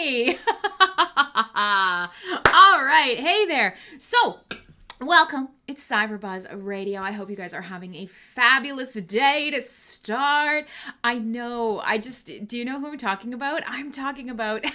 me. All right. Hey there. So, welcome. It's CyberBuzz Radio. I hope you guys are having a fabulous day to start. I know. Do you know who I'm talking about? I'm talking about...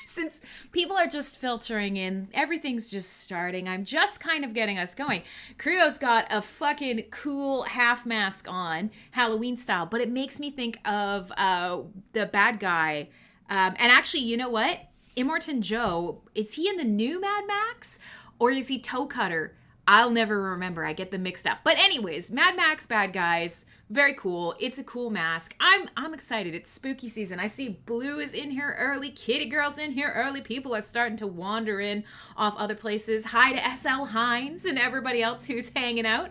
Since people are just filtering in, everything's just starting. I'm just kind of getting us going. Creo's got a fucking cool half mask on, Halloween style, but it makes me think of the bad guy. And actually, you know what? Immortan Joe, is he in the new Mad Max? Or is he Toe Cutter? I'll never remember. I get them mixed up. But anyways, Mad Max bad guys. Very cool. It's a cool mask. I'm excited. It's spooky season. I see Blue is in here early. Kitty Girl's in here early. People are starting to wander in off other places. Hi to SL Hines and everybody else who's hanging out.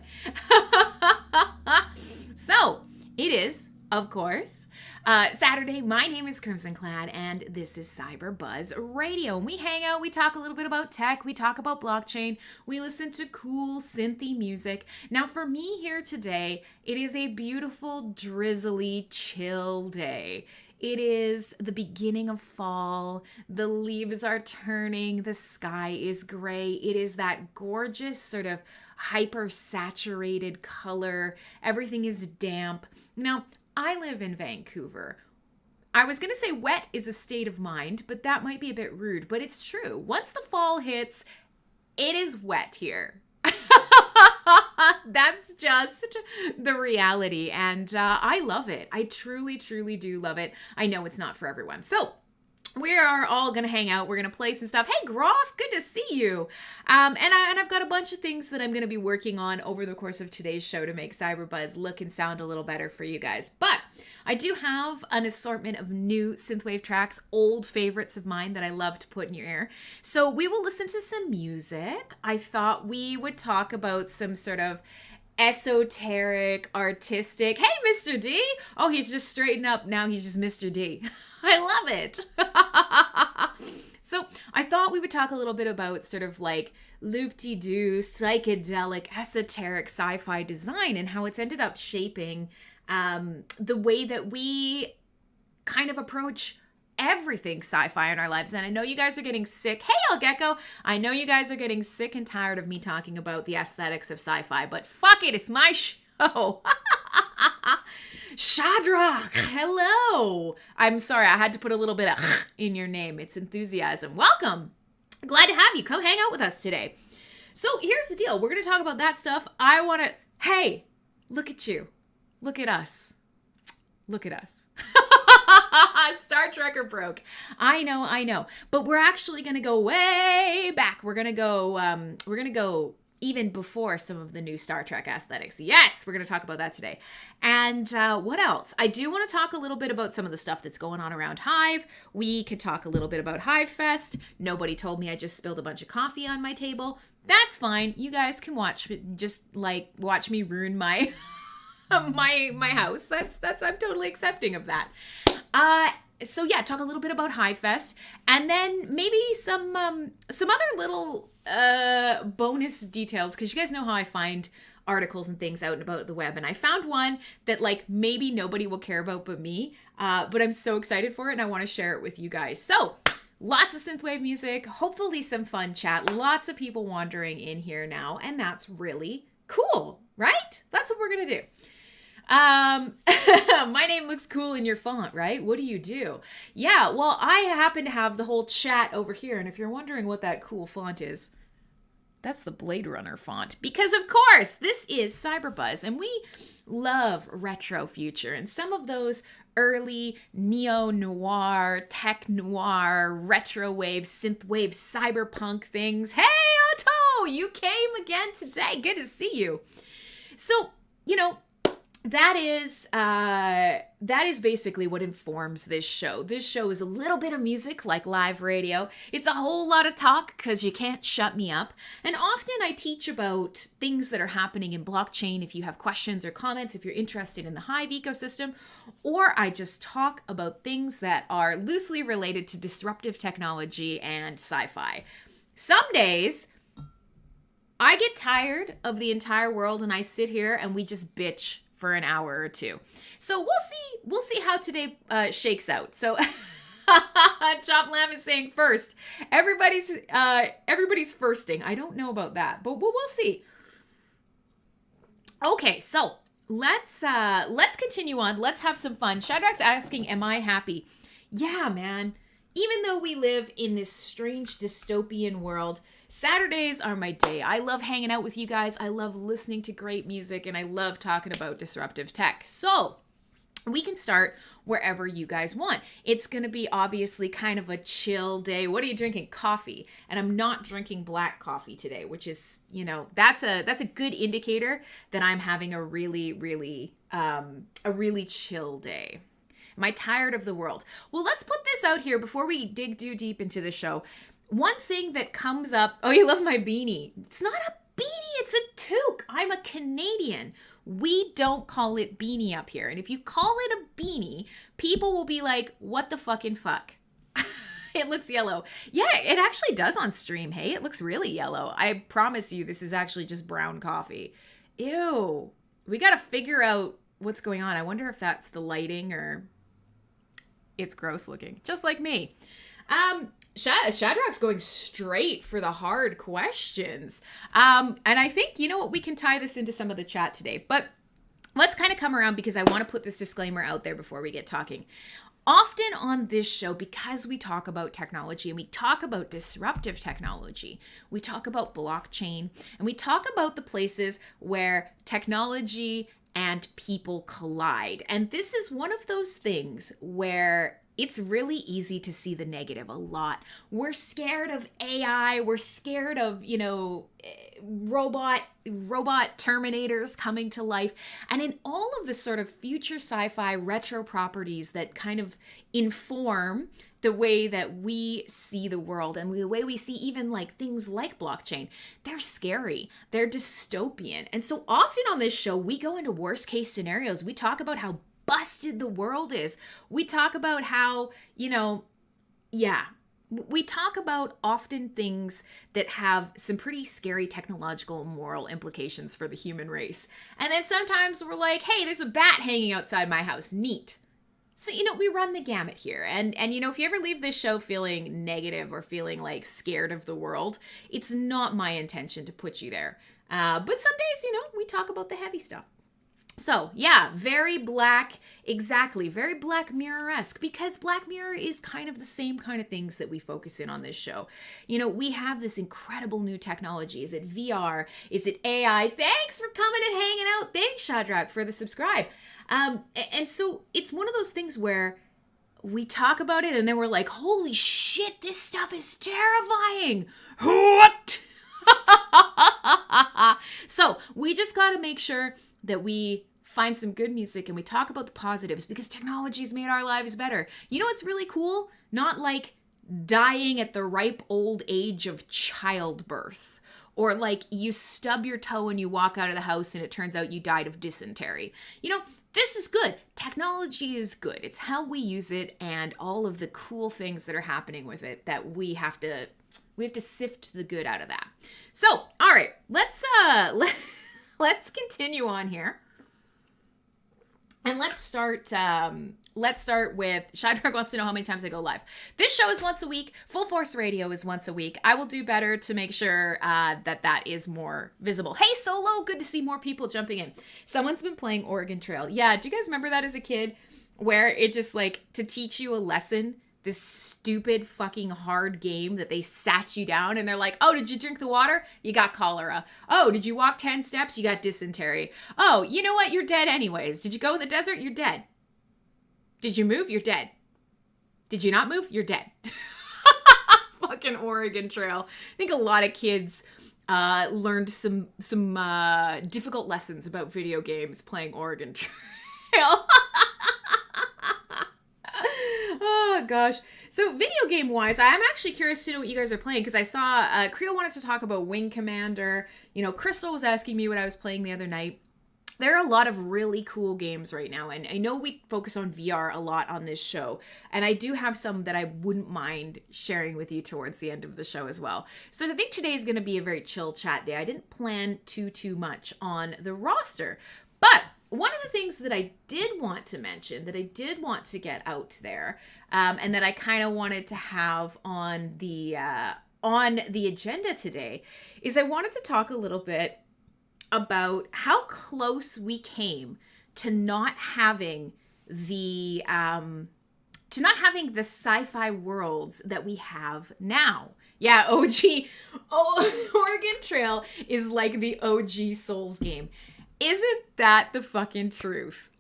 So, it is, of course, Saturday. My name is Crimson Clad, and this is CyberBuzz Radio. And we hang out, we talk a little bit about tech, we talk about blockchain, we listen to cool synthy music. Now, for me here today, it is a beautiful, drizzly, chill day. It is the beginning of fall. The leaves are turning. The sky is gray. It is that gorgeous sort of hyper-saturated color. Everything is damp. Now, I live in Vancouver. I was going to say wet is a state of mind, but that might be a bit rude, but it's true. Once the fall hits, it is wet here. That's just the reality, and I love it. I truly, truly do love it. I know it's not for everyone. So, we are all going to hang out. We're going to play some stuff. Hey, Groff, good to see you. And I've got a bunch of things that I'm going to be working on over the course of today's show to make CyberBuzz look and sound a little better for you guys. But I do have an assortment of new Synthwave tracks, old favorites of mine that I love to put in your ear. So we will listen to some music. I thought we would talk about some sort of esoteric, artistic. Hey, Mr. D. Oh, he's just straightened up. Now he's just Mr. D. I love it. So I thought we would talk a little bit about sort of like loop-de-doo, psychedelic, esoteric sci-fi design and how it's ended up shaping the way that we kind of approach everything sci-fi in our lives. And I know you guys are getting sick. Hey, El Gecko. I know you guys are getting sick and tired of me talking about the aesthetics of sci-fi, but fuck it. It's my show. Shadrach, hello. I'm sorry, I had to put a little bit of in your name. It's enthusiasm. Welcome. Glad to have you. Come hang out with us today. So here's the deal. We're going to talk about that stuff. Hey, look at you. Look at us. Look at us. Star Trekker broke. I know. But we're actually going to go way back. We're going to go even before some of the new Star Trek aesthetics. Yes, we're going to talk about that today. And what else? I do want to talk a little bit about some of the stuff that's going on around Hive. We could talk a little bit about Hive Fest. Nobody told me I just spilled a bunch of coffee on my table. That's fine. You guys can watch me ruin my my house. That's I'm totally accepting of that. So yeah, talk a little bit about Hive Fest, and then maybe some other little bonus details, because you guys know how I find articles and things out and about the web, and I found one that like maybe nobody will care about but me, but I'm so excited for it and I want to share it with you guys. So lots of synthwave music, hopefully some fun chat, lots of people wandering in here now, and that's really cool, right? That's what we're gonna do. My name looks cool in your font, right? What do you do? Yeah, well, I happen to have the whole chat over here, and if you're wondering what that cool font is, that's the Blade Runner font. Because, of course, this is CyberBuzz, and we love retro future, and some of those early neo-noir, tech-noir, retro-wave, synth-wave, cyberpunk things. Hey, Otto! You came again today. Good to see you. So, that is basically what informs this show. This show is a little bit of music like live radio. It's a whole lot of talk because you can't shut me up. And often I teach about things that are happening in blockchain if you have questions or comments, if you're interested in the Hive ecosystem, or I just talk about things that are loosely related to disruptive technology and sci-fi. Some days I get tired of the entire world and I sit here and we just bitch for an hour or two. So we'll see how today shakes out. So Chop Lamb is saying first. Everybody's firsting. I don't know about that, but we'll see. Okay, so let's continue on. Let's have some fun. Shadrach's asking, am I happy? Yeah, man. Even though we live in this strange dystopian world, Saturdays are my day. I love hanging out with you guys. I love listening to great music, and I love talking about disruptive tech. So we can start wherever you guys want. It's going to be obviously kind of a chill day. What are you drinking? Coffee. And I'm not drinking black coffee today, which is, that's a good indicator that I'm having a really chill day. Am I tired of the world? Well, let's put this out here before we dig too deep into the show. One thing that comes up, oh, you love my beanie. It's not a beanie, it's a toque. I'm a Canadian. We don't call it beanie up here. And if you call it a beanie, people will be like, what the fucking fuck? It looks yellow. Yeah, it actually does on stream. Hey, it looks really yellow. I promise you this is actually just brown coffee. Ew. We got to figure out what's going on. I wonder if that's the lighting or it's gross looking. Just like me. Shadrach's going straight for the hard questions. And I think, you know what, we can tie this into some of the chat today. But let's kind of come around because I want to put this disclaimer out there before we get talking. Often on this show, because we talk about technology and we talk about disruptive technology, we talk about blockchain, and we talk about the places where technology and people collide. And this is one of those things where it's really easy to see the negative a lot. We're scared of AI. We're scared of, robot terminators coming to life. And in all of the sort of future sci-fi retro properties that kind of inform the way that we see the world and the way we see even like things like blockchain, they're scary. They're dystopian. And so often on this show, we go into worst case scenarios. We talk about how busted the world is. We talk about how, we talk about often things that have some pretty scary technological and moral implications for the human race. And then sometimes we're like, hey, there's a bat hanging outside my house. Neat. So, we run the gamut here. And if you ever leave this show feeling negative or feeling like scared of the world, it's not my intention to put you there. But some days, we talk about the heavy stuff. So, yeah, very Black, exactly, very Black Mirror-esque, because Black Mirror is kind of the same kind of things that we focus in on this show. We have this incredible new technology. Is it VR? Is it AI? Thanks for coming and hanging out. Thanks, Shadrach, for the subscribe. And so it's one of those things where we talk about it and then we're like, holy shit, this stuff is terrifying. What? So we just got to make sure that we find some good music and we talk about the positives because technology's made our lives better. You know what's really cool? Not like dying at the ripe old age of childbirth, or like you stub your toe and you walk out of the house and it turns out you died of dysentery. This is good. Technology is good. It's how we use it and all of the cool things that are happening with it that we have to sift the good out of that. So, all right, let's continue on here. And let's start with Shadrach wants to know how many times I go live. This show is once a week. Full Force Radio is once a week. I will do better to make sure that is more visible. Hey, Solo, good to see more people jumping in. Someone's been playing Oregon Trail. Yeah, do you guys remember that as a kid? Where it just like to teach you a lesson, this stupid fucking hard game that they sat you down and they're like, oh, did you drink the water? You got cholera. Oh, did you walk 10 steps? You got dysentery. Oh, you know what? You're dead anyways. Did you go in the desert? You're dead. Did you move? You're dead. Did you not move? You're dead. Fucking Oregon Trail. I think a lot of kids learned some difficult lessons about video games playing Oregon Trail. Oh, gosh. So video game wise, I'm actually curious to know what you guys are playing because I saw Creo wanted to talk about Wing Commander. Crystal was asking me what I was playing the other night. There are a lot of really cool games right now, and I know we focus on VR a lot on this show, and I do have some that I wouldn't mind sharing with you towards the end of the show as well. So I think today is going to be a very chill chat day. I didn't plan too much on the roster, but one of the things that I did want to mention, that I did want to get out there, and that I kind of wanted to have on the agenda today, is I wanted to talk a little bit about how close we came to not having the sci-fi worlds that we have now. Yeah, Oregon Trail is like the OG Souls game. Isn't that the fucking truth?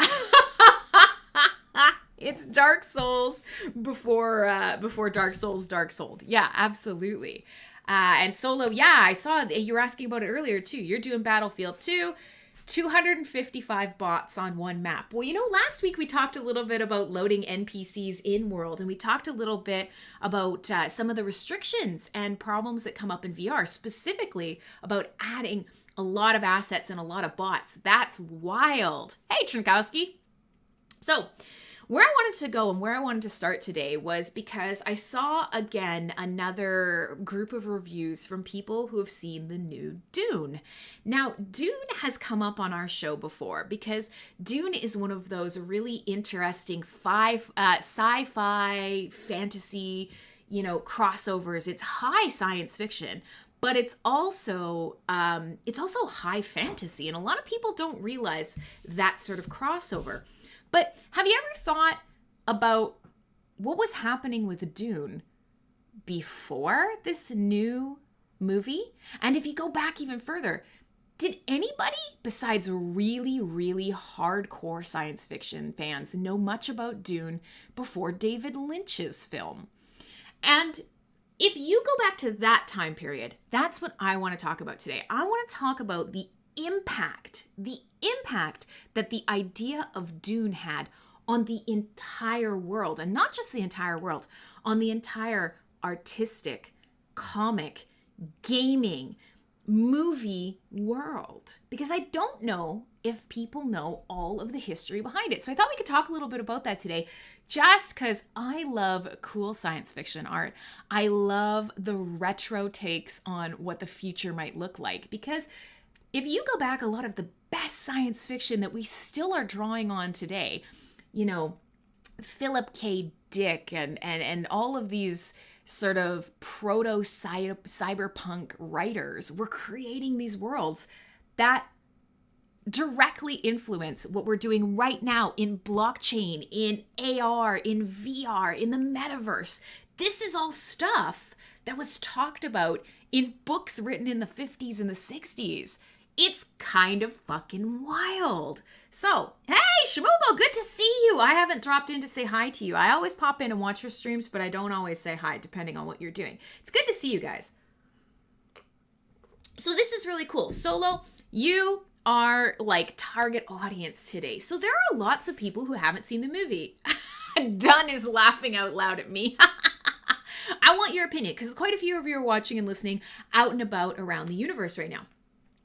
It's Dark Souls before Dark Souls Dark Souled. Yeah, absolutely. And Solo, yeah, I saw you were asking about it earlier too. You're doing Battlefield 2. 255 bots on one map. Well, last week we talked a little bit about loading NPCs in world, and we talked a little bit about some of the restrictions and problems that come up in VR, specifically about adding a lot of assets and a lot of bots. That's wild. Hey, Trinkowski. So, where I wanted to go and where I wanted to start today was because I saw, again, another group of reviews from people who have seen the new Dune. Now, Dune has come up on our show before because Dune is one of those really interesting sci-fi, fantasy, crossovers. It's high science fiction, but it's also high fantasy. And a lot of people don't realize that sort of crossover. But have you ever thought about what was happening with Dune before this new movie? And if you go back even further, did anybody besides really, really hardcore science fiction fans know much about Dune before David Lynch's film? And if you go back to that time period, that's what I want to talk about today. I want to talk about the impact that the idea of Dune had on the entire world, and not just the entire world, on the entire artistic, comic, gaming, movie world. Because I don't know if people know all of the history behind it. So I thought we could talk a little bit about that today, just because I love cool science fiction art. I love the retro takes on what the future might look like, because if you go back, a lot of the best science fiction that we still are drawing on today, Philip K. Dick and all of these sort of proto-cyberpunk writers were creating these worlds that directly influence what we're doing right now in blockchain, in AR, in VR, in the metaverse. This is all stuff that was talked about in books written in the 50s and the 60s. It's kind of fucking wild. So, hey, Shimogo, good to see you. I haven't dropped in to say hi to you. I always pop in and watch your streams, but I don't always say hi, depending on what you're doing. It's good to see you guys. So this is really cool. Solo, you are like target audience today. So there are lots of people who haven't seen the movie. Dunn is laughing out loud at me. I want your opinion, because quite a few of you are watching and listening out and about around the universe right now.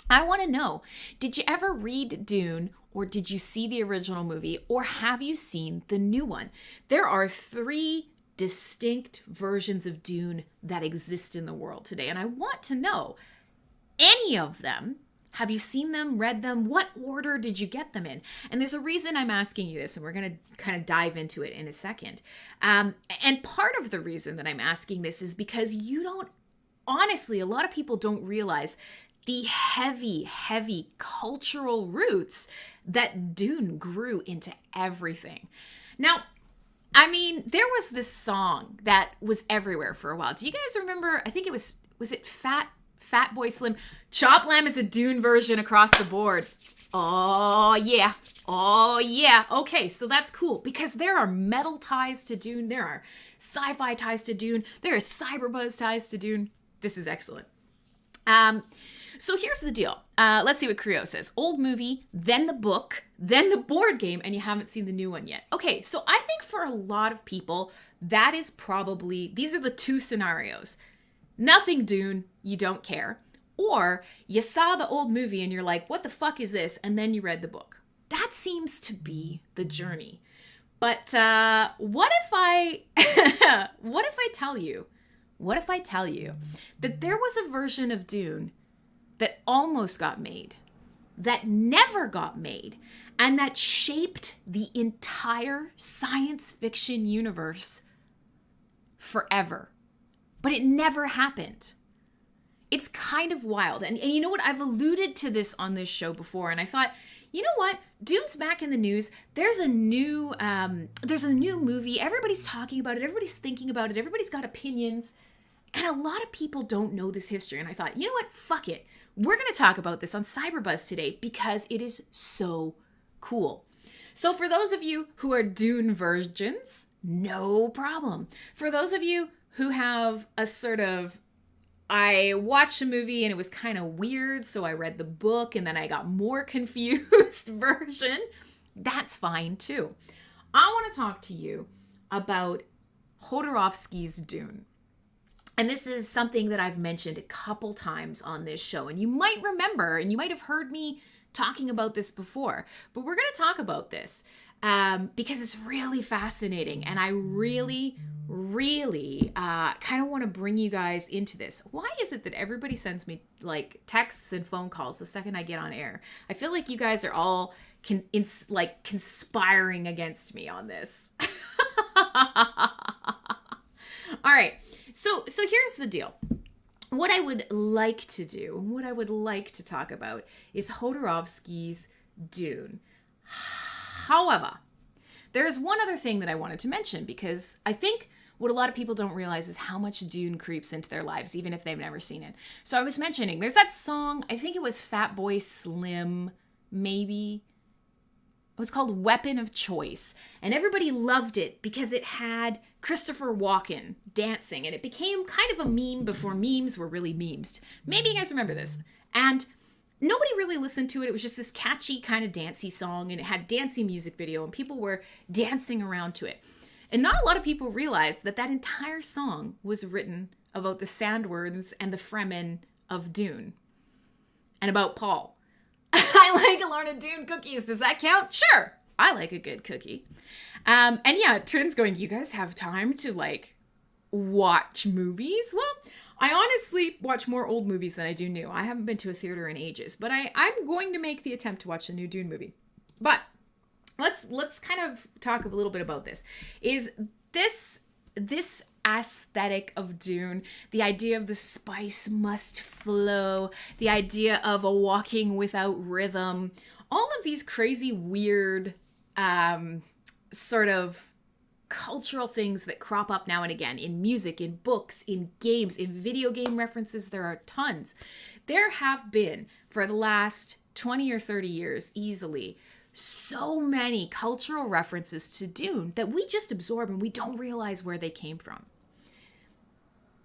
I want to know, did you ever read Dune, or did you see the original movie, or have you seen the new one? There are 3 distinct versions of Dune that exist in the world today, and I want to know, any of them, have you seen them, read them? What order did you get them in? And there's a reason I'm asking you this, and we're going to kind of dive into it in a second. And part of the reason that I'm asking this is because honestly, a lot of people don't realize the heavy, heavy cultural roots that Dune grew into everything. Now, I mean, there was this song that was everywhere for a while. Do you guys remember? I think it was it Fatboy Slim? Chop Lamb is a Dune version across the board. Oh, yeah. Oh, yeah. Okay, so that's cool, because there are metal ties to Dune. There are sci-fi ties to Dune. There are CyberBuzz ties to Dune. This is excellent. So here's the deal. Let's see what Creo says. Old movie, then the book, then the board game, and you haven't seen the new one yet. Okay, so I think for a lot of people, that is probably, these are the 2 scenarios. Nothing Dune, you don't care. Or you saw the old movie and you're like, what the fuck is this? And then you read the book. That seems to be the journey. But what if I tell you that there was a version of Dune that almost got made, that never got made, and that shaped the entire science fiction universe forever. But it never happened. It's kind of wild. And you know what? I've alluded to this on this show before, and I thought, you know what? Dune's back in the news. There's a new movie. Everybody's talking about it. Everybody's thinking about it. Everybody's got opinions. And a lot of people don't know this history. And I thought, you know what? Fuck it. We're going to talk about this on CyberBuzz today because it is so cool. So for those of you who are Dune virgins, no problem. For those of you who have a sort of, I watched a movie and it was kind of weird, so I read the book and then I got more confused version, that's fine too. I want to talk to you about Jodorowsky's Dune. And this is something that I've mentioned a couple times on this show. And you might remember, and you might have heard me talking about this before. But we're going to talk about this because it's really fascinating. And I really kind of want to bring you guys into this. Why is it that everybody sends me like texts and phone calls the second I get on air? I feel like you guys are all conspiring against me on this. All right. So here's the deal. What I would like to do, what I would like to talk about is Jodorowsky's Dune. However, there's one other thing that I wanted to mention because I think what a lot of people don't realize is how much Dune creeps into their lives, even if they've never seen it. So I was mentioning, there's that song, I think it was Fatboy Slim, maybe. It was called Weapon of Choice, and everybody loved it because it had Christopher Walken dancing, and it became kind of a meme before memes were really memes. Maybe you guys remember this. And nobody really listened to it. It was just this catchy kind of dancey song, and it had dancey music video, and people were dancing around to it. And not a lot of people realized that that entire song was written about the sandworms and the Fremen of Dune, and about Paul. I like Lorna Dune cookies. Does that count? Sure. I like a good cookie. And yeah, Trin's going, you guys have time to like watch movies? Well, I honestly watch more old movies than I do new. I haven't been to a theater in ages, but I'm going to make the attempt to watch the new Dune movie. But let's kind of talk a little bit about this. Is this aesthetic of Dune, the idea of the spice must flow, the idea of a walking without rhythm, all of these crazy, weird, sort of cultural things that crop up now and again in music, in books, in games, in video game references, there are tons. There have been, for the last 20 or 30 years, easily, so many cultural references to Dune that we just absorb and we don't realize where they came from.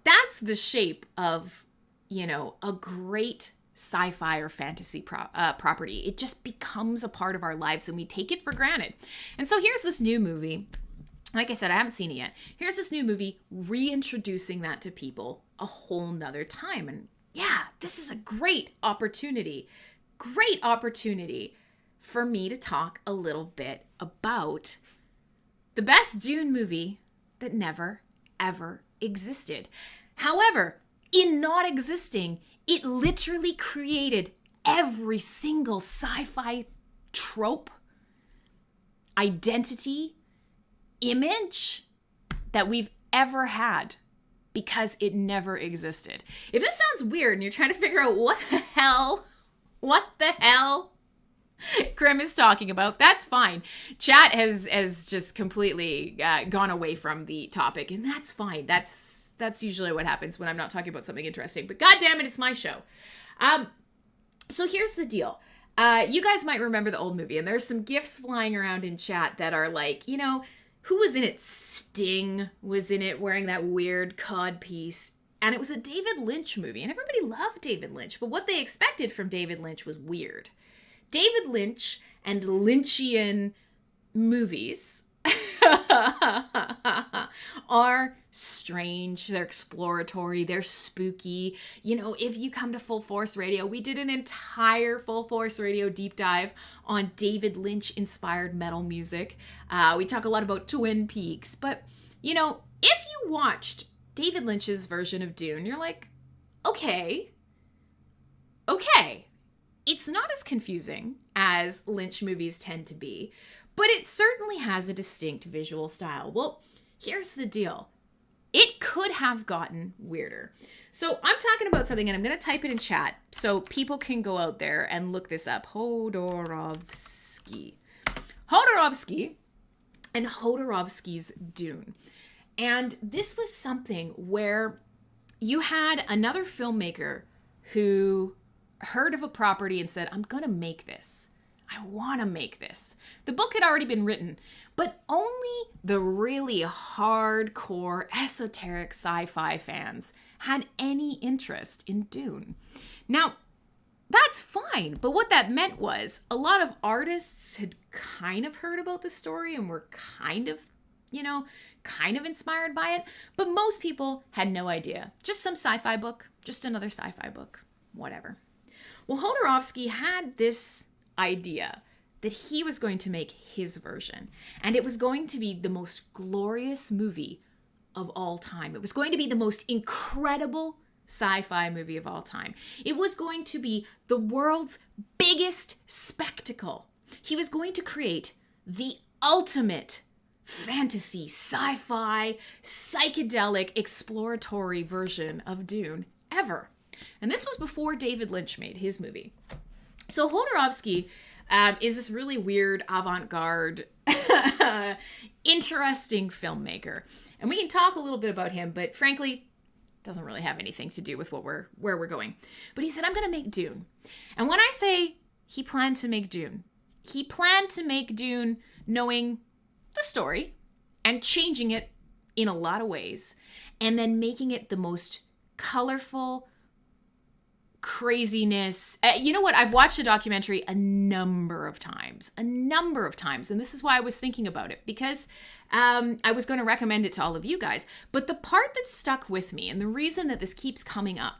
That's the shape of, a great sci-fi or fantasy property. It just becomes a part of our lives and we take it for granted. And so here's this new movie. Like I said, I haven't seen it yet. Here's this new movie reintroducing that to people a whole nother time. And yeah, this is a great opportunity for me to talk a little bit about the best Dune movie that never, ever existed. However, in not existing, it literally created every single sci-fi trope, identity, image that we've ever had because it never existed. If this sounds weird and you're trying to figure out what the hell Krim is talking about, that's fine. Chat has just completely gone away from the topic, and that's fine. That's usually what happens when I'm not talking about something interesting. But God damn it, it's my show. So here's the deal. You guys might remember the old movie, and there's some gifs flying around in chat that are like, who was in it? Sting was in it wearing that weird cod piece. And it was a David Lynch movie, and everybody loved David Lynch. But what they expected from David Lynch was weird. David Lynch and Lynchian movies are strange, they're exploratory, they're spooky. If you come to Full Force Radio, we did an entire Full Force Radio deep dive on David Lynch inspired metal music. We talk a lot about Twin Peaks, but if you watched David Lynch's version of Dune, you're like, okay, It's not as confusing as Lynch movies tend to be, but it certainly has a distinct visual style. Well, here's the deal. It could have gotten weirder. So I'm talking about something, and I'm going to type it in chat so people can go out there and look this up. Jodorowsky and Jodorowsky's Dune. And this was something where you had another filmmaker who heard of a property and said, I'm going to make this. I want to make this. The book had already been written, but only the really hardcore, esoteric sci-fi fans had any interest in Dune. Now, that's fine, but what that meant was a lot of artists had kind of heard about the story and were kind of inspired by it, but most people had no idea. Just some sci-fi book, just another sci-fi book, whatever. Well, Jodorowsky had this idea that he was going to make his version, and it was going to be the most glorious movie of all time. It was going to be the most incredible sci-fi movie of all time. It was going to be the world's biggest spectacle. He was going to create the ultimate fantasy, sci-fi, psychedelic, exploratory version of Dune ever. And this was before David Lynch made his movie. So Jodorowsky is this really weird, avant-garde, interesting filmmaker. And we can talk a little bit about him, but frankly, it doesn't really have anything to do with where we're going. But he said, I'm going to make Dune. And when I say he planned to make Dune, he planned to make Dune knowing the story and changing it in a lot of ways, and then making it the most colorful craziness. You know what? I've watched the documentary a number of times. And this is why I was thinking about it, because I was going to recommend it to all of you guys. But the part that stuck with me, and the reason that this keeps coming up,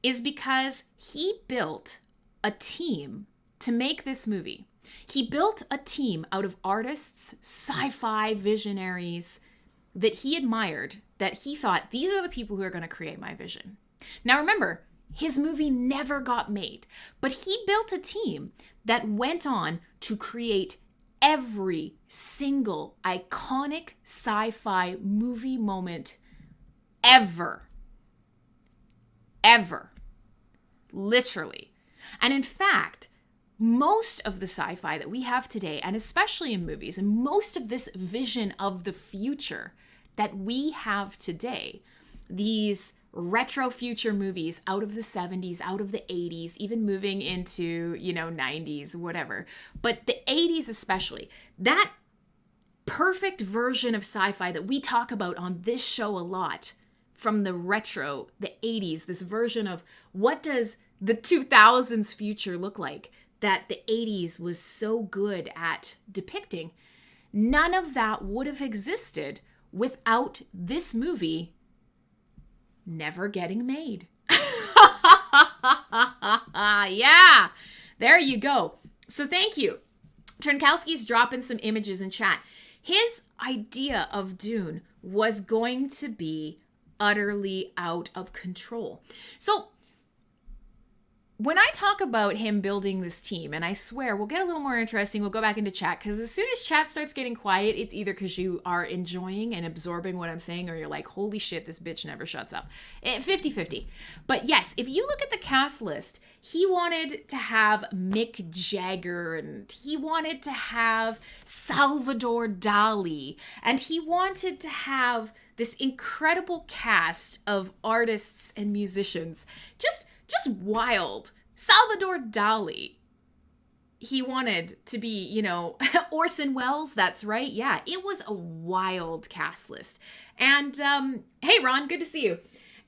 is because he built a team to make this movie. He built a team out of artists, sci-fi visionaries that he admired, that he thought, these are the people who are going to create my vision. Now remember, his movie never got made, but he built a team that went on to create every single iconic sci-fi movie moment ever. Literally. And in fact, most of the sci-fi that we have today, and especially in movies, and most of this vision of the future that we have today, these retro future movies out of the 70s, out of the 80s, even moving into, 90s, whatever. But the 80s especially, that perfect version of sci-fi that we talk about on this show a lot, from the retro, the 80s, this version of what does the 2000s future look like that the 80s was so good at depicting, none of that would have existed without this movie never getting made. Yeah, there you go. So thank you. Trenkowski's dropping some images in chat. His idea of Dune was going to be utterly out of control. So when I talk about him building this team, and I swear we'll get a little more interesting, we'll go back into chat, because as soon as chat starts getting quiet, it's either because you are enjoying and absorbing what I'm saying, or you're like, holy shit, this bitch never shuts up. 50-50. But yes, if you look at the cast list, he wanted to have Mick Jagger, and he wanted to have Salvador Dali, and he wanted to have this incredible cast of artists and musicians. Just wild. Salvador Dali, he wanted to be, Orson Welles, that's right. Yeah, it was a wild cast list. And hey, Ron, good to see you.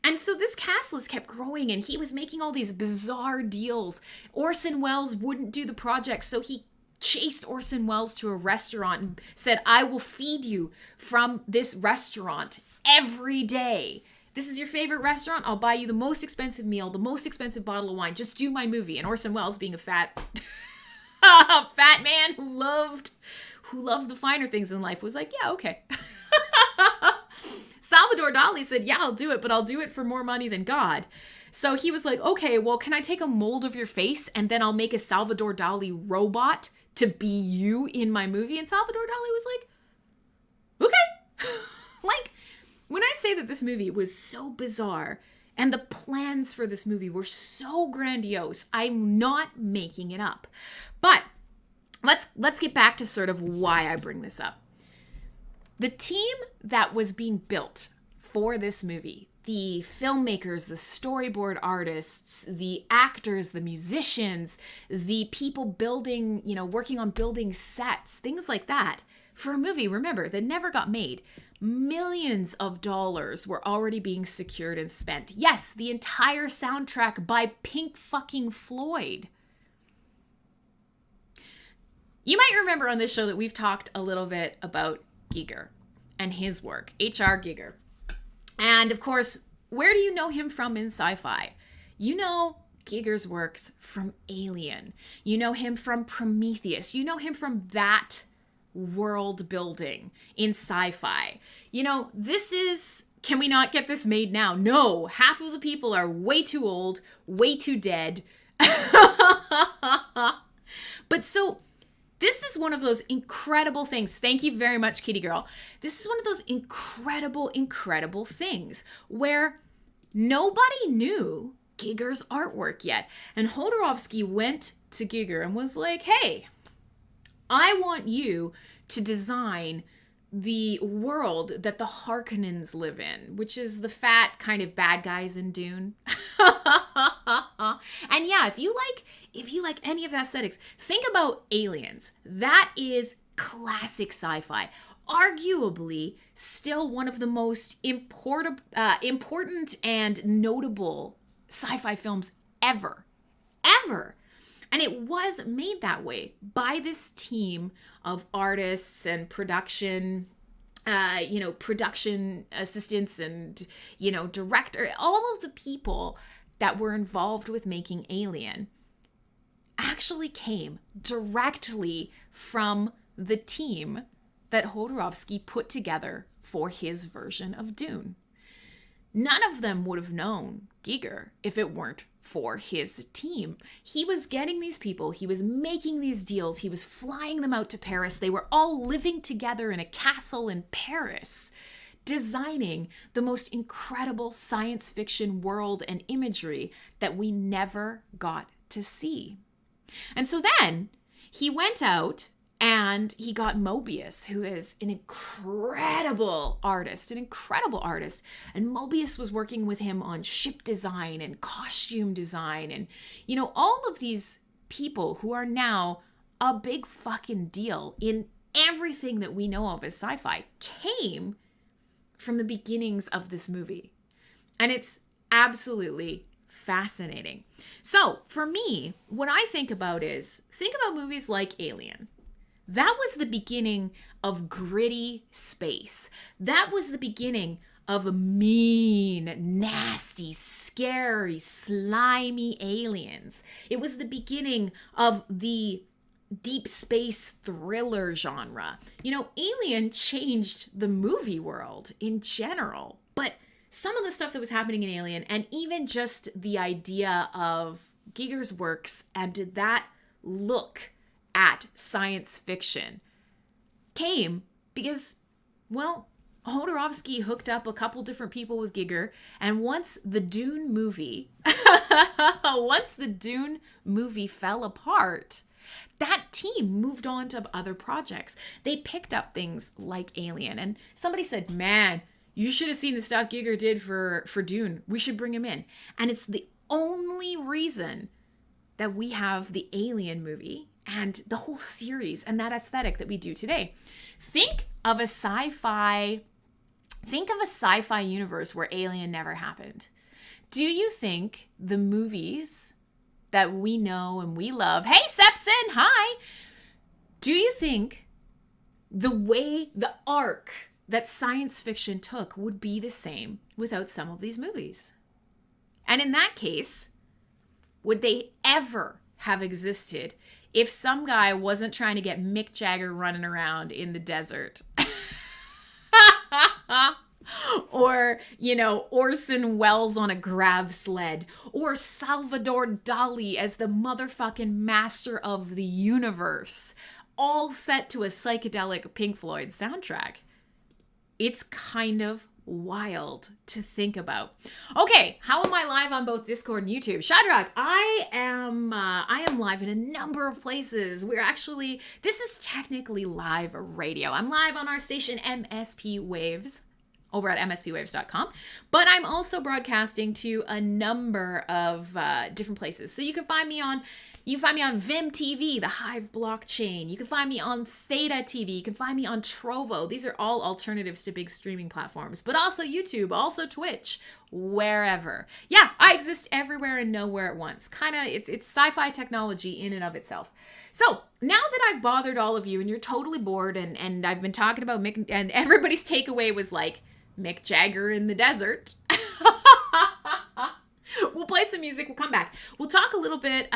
And so this cast list kept growing, and he was making all these bizarre deals. Orson Welles wouldn't do the project, so he chased Orson Welles to a restaurant and said, I will feed you from this restaurant every day. This is your favorite restaurant? I'll buy you the most expensive meal, the most expensive bottle of wine. Just do my movie. And Orson Welles, being a fat man who loved the finer things in life, was like, yeah, okay. Salvador Dali said, yeah, I'll do it, but I'll do it for more money than God. So he was like, okay, well, can I take a mold of your face and then I'll make a Salvador Dali robot to be you in my movie? And Salvador Dali was like, okay. Like, when I say that this movie was so bizarre and the plans for this movie were so grandiose, I'm not making it up. But let's get back to sort of why I bring this up. The team that was being built for this movie, the filmmakers, the storyboard artists, the actors, the musicians, the people building, working on building sets, things like that, for a movie, remember, that never got made. Millions of dollars were already being secured and spent. Yes, the entire soundtrack by Pink fucking Floyd. You might remember on this show that we've talked a little bit about Giger and his work, H.R. Giger. And of course, where do you know him from in sci-fi? You know Giger's works from Alien. You know him from Prometheus. You know him from that world building in sci-fi. This is, can we not get this made now? No, half of the people are way too old, way too dead. But so this is one of those incredible things. Thank you very much, Kitty Girl. This is one of those incredible, incredible things where nobody knew Giger's artwork yet. And Jodorowsky went to Giger and was like, hey, I want you to design the world that the Harkonnens live in, which is the fat kind of bad guys in Dune. And yeah, if you like any of the aesthetics, think about Aliens. That is classic sci-fi. Arguably still one of the most important and notable sci-fi films ever. And it was made that way by this team of artists and production assistants and, director, all of the people that were involved with making Alien actually came directly from the team that Jodorowsky put together for his version of Dune. None of them would have known Giger if it weren't for his team. He was getting these people, he was making these deals, he was flying them out to Paris. They were all living together in a castle in Paris, designing the most incredible science fiction world and imagery that we never got to see. And so then he went out and he got Mobius, who is an incredible artist. And Mobius was working with him on ship design and costume design. And, all of these people who are now a big fucking deal in everything that we know of as sci-fi came from the beginnings of this movie. And it's absolutely fascinating. So for me, what I think about movies like Alien. That was the beginning of gritty space. That was the beginning of mean, nasty, scary, slimy aliens. It was the beginning of the deep space thriller genre. Alien changed the movie world in general, but some of the stuff that was happening in Alien, and even just the idea of Giger's works and that look at science fiction came because, Jodorowsky hooked up a couple different people with Giger, and once the Dune movie fell apart, that team moved on to other projects. They picked up things like Alien, and somebody said, man, you should have seen the stuff Giger did for Dune. We should bring him in. And it's the only reason that we have the Alien movie and the whole series and that aesthetic that we do today. Think of a sci-fi universe where Alien never happened. Do you think the movies that we know and we love, hey Sepson, hi! Do you think the arc that science fiction took would be the same without some of these movies? And in that case, would they ever have existed if some guy wasn't trying to get Mick Jagger running around in the desert? or, Orson Welles on a grav sled, or Salvador Dali as the motherfucking master of the universe, all set to a psychedelic Pink Floyd soundtrack. It's kind of wild to think about. Okay, how am I live on both Discord and YouTube? Shadrach, I am live in a number of places. This is technically live radio. I'm live on our station MSP Waves over at mspwaves.com, but I'm also broadcasting to a number of different places. So you can find me on Vim TV, the Hive blockchain. You can find me on Theta TV. You can find me on Trovo. These are all alternatives to big streaming platforms, but also YouTube, also Twitch, wherever. Yeah, I exist everywhere and nowhere at once. It's sci-fi technology in and of itself. So now that I've bothered all of you and you're totally bored and I've been talking about Mick, and everybody's takeaway was like, Mick Jagger in the desert. We'll play some music. We'll come back. We'll talk a little bit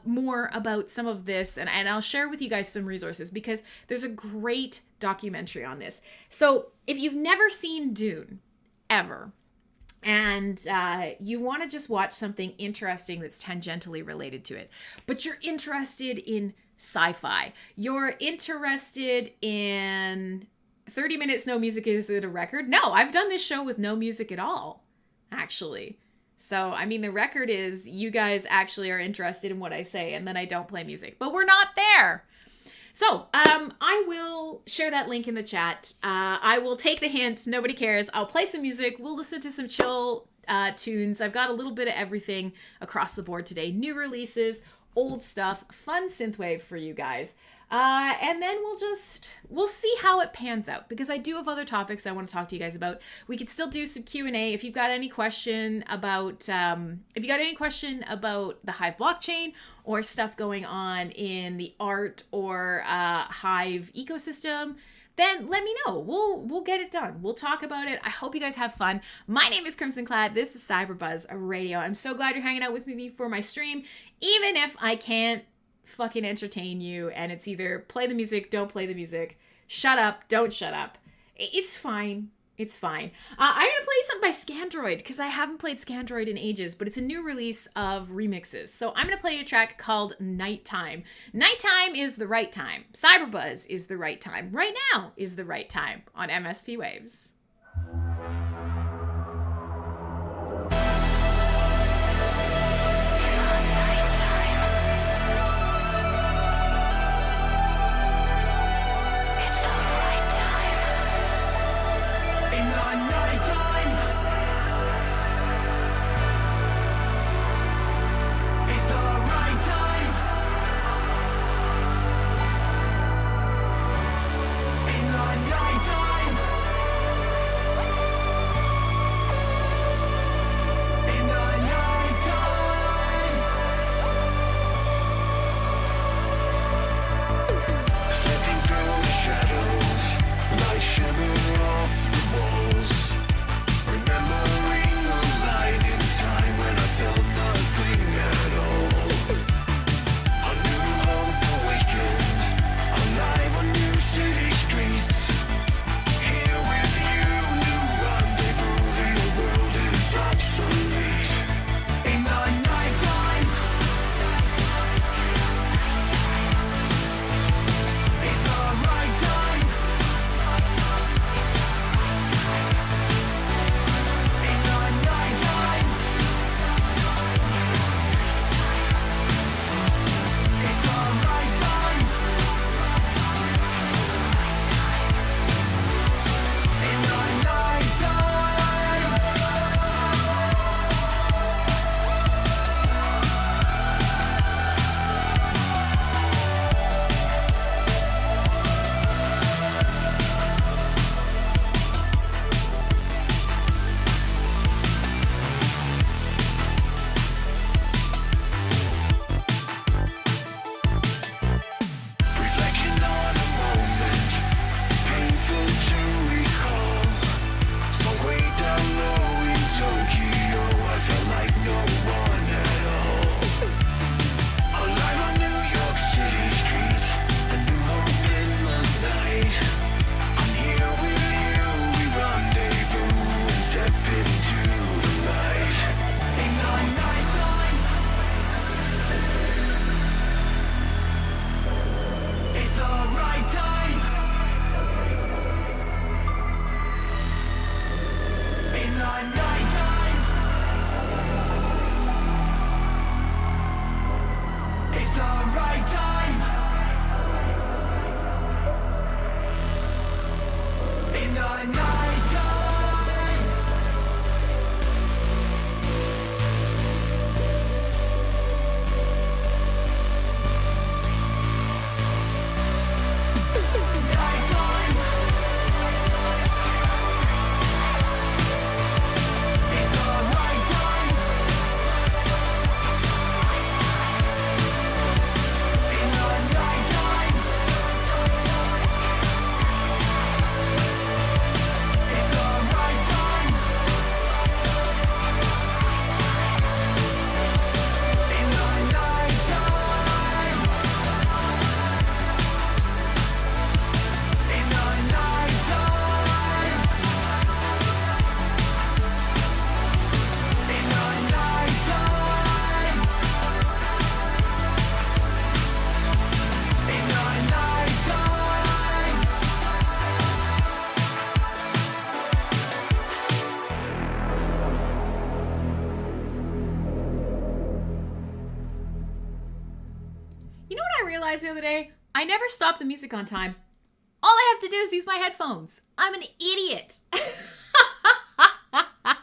more about some of this, and I'll share with you guys some resources because there's a great documentary on this. So if you've never seen Dune, ever, and you want to just watch something interesting that's tangentially related to it, but you're interested in sci-fi, you're interested in 30 minutes, no music, is it a record? No, I've done this show with no music at all, actually. So, the record is you guys actually are interested in what I say, and then I don't play music. But we're not there. So, I will share that link in the chat. I will take the hint. Nobody cares. I'll play some music. We'll listen to some chill tunes. I've got a little bit of everything across the board today. New releases, old stuff, fun synthwave for you guys. And then we'll see how it pans out, because I do have other topics I want to talk to you guys about. We could still do some Q&A if you've got any question about the Hive blockchain or stuff going on in the art or Hive ecosystem. Then let me know. We'll get it done. We'll talk about it. I hope you guys have fun. My name is Crimson Clad. This is CyberBuzz Radio. I'm so glad you're hanging out with me for my stream, even if I can't fucking entertain you and it's either play the music, don't play the music, shut up, don't shut up. It's fine. It's fine. I'm gonna play something by Scandroid because I haven't played Scandroid in ages, but it's a new release of remixes. So I'm gonna play a track called Nighttime. Nighttime is the right time. CyberBuzz is the right time. Right now is the right time on MSP Waves. Nighttime. realized the other day? I never stop the music on time. All I have to do is use my headphones. I'm an idiot.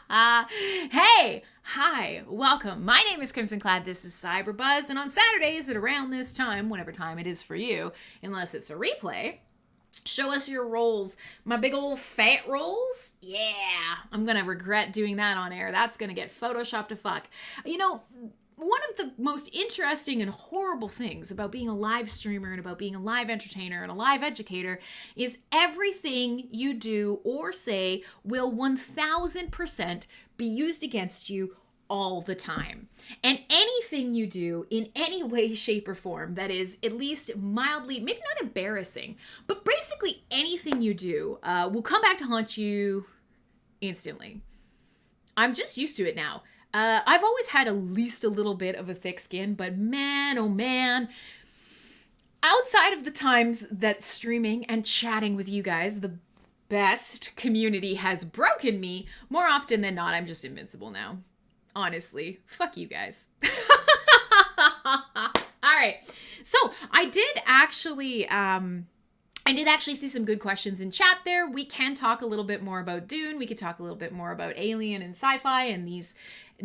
Hey, hi, welcome. My name is Crimson Clad. This is CyberBuzz, and on Saturdays at around this time, whatever time it is for you, unless it's a replay, show us your rolls. My big old fat rolls? Yeah, I'm gonna regret doing that on air. That's gonna get photoshopped to fuck. You know, one of the most interesting and horrible things about being a live streamer and about being a live entertainer and a live educator is everything you do or say will 1000% be used against you all the time. And anything you do in any way, shape, or form that is at least mildly, maybe not embarrassing, but basically anything you do will come back to haunt you instantly. I'm just used to it now. I've always had at least a little bit of a thick skin, but man, oh man, outside of the times that streaming and chatting with you guys, the best community has broken me, more often than not, I'm just invincible now. Honestly, fuck you guys. All right. So I did actually see some good questions in chat there. We can talk a little bit more about Dune. We could talk a little bit more about Alien and sci-fi and these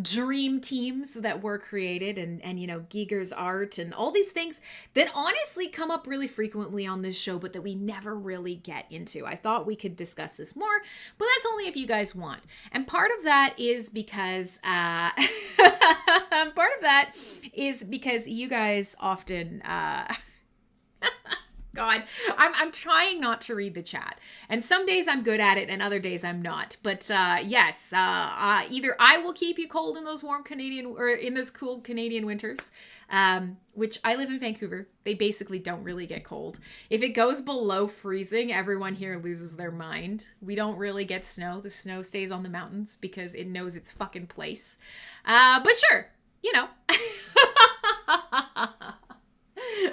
dream teams that were created and you know, Giger's art and all these things that honestly come up really frequently on this show, but that we never really get into. I thought we could discuss this more, but that's only if you guys want. And part of that is because you guys often God, I'm trying not to read the chat. And some days I'm good at it and other days I'm not. But yes, either I will keep you cold in those warm Canadian or in those cool Canadian winters, which I live in Vancouver. They basically don't really get cold. If it goes below freezing, everyone here loses their mind. We don't really get snow. The snow stays on the mountains because it knows its fucking place. But sure, you know.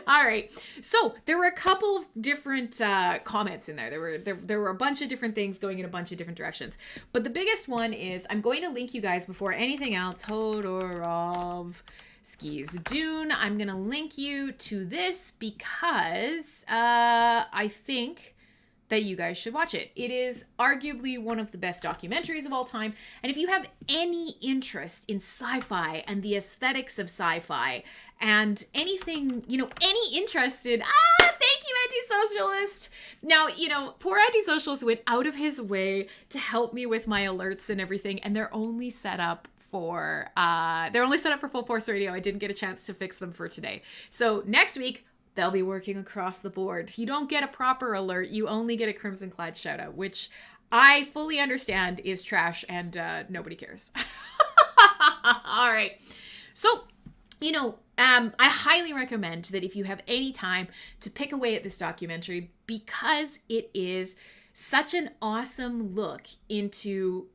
All right. So there were a couple of different comments in there. There were a bunch of different things going in a bunch of different directions. But the biggest one is, I'm going to link you guys before anything else. Hodorov skis Dune. I'm going to link you to this because I think that you guys should watch it. It is arguably one of the best documentaries of all time. And if you have any interest in sci-fi and the aesthetics of sci-fi and anything, you know, any interest in, thank you, Anti-Socialist. Now, you know, poor Anti-Socialist went out of his way to help me with my alerts and everything. And they're only set up for Full Force Radio. I didn't get a chance to fix them for today. So next week, they'll be working across the board. You don't get a proper alert. You only get a Crimson Clad shout out, which I fully understand is trash and nobody cares. All right. So, you know, I highly recommend that if you have any time to pick away at this documentary because it is such an awesome look into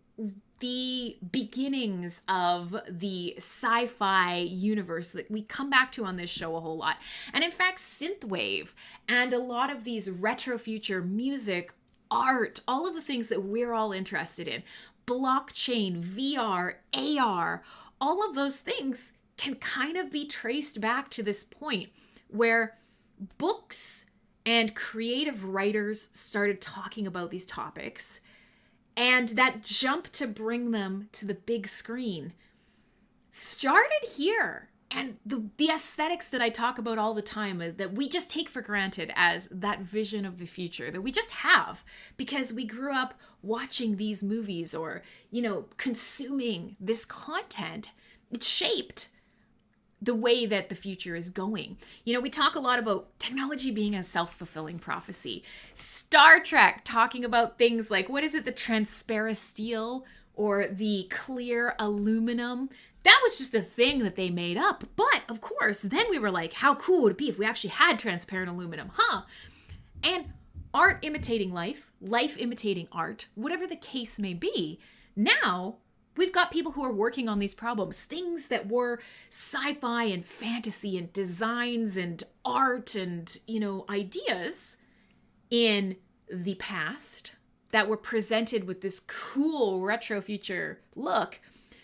the beginnings of the sci-fi universe that we come back to on this show a whole lot. And in fact, Synthwave and a lot of these retro future music, art, all of the things that we're all interested in, blockchain, VR, AR, all of those things can kind of be traced back to this point where books and creative writers started talking about these topics. And that jump to bring them to the big screen started here. And the aesthetics that I talk about all the time that we just take for granted as that vision of the future that we just have because we grew up watching these movies or, you know, consuming this content. It shaped the way that the future is going. You know, we talk a lot about technology being a self-fulfilling prophecy. Star Trek talking about things like, what is it, the transparent steel or the clear aluminum? That was just a thing that they made up. But of course, then we were like, how cool would it be if we actually had transparent aluminum, huh? And art imitating life, life imitating art, whatever the case may be, now we've got people who are working on these problems, things that were sci-fi and fantasy and designs and art and, you know, ideas in the past that were presented with this cool retro future look.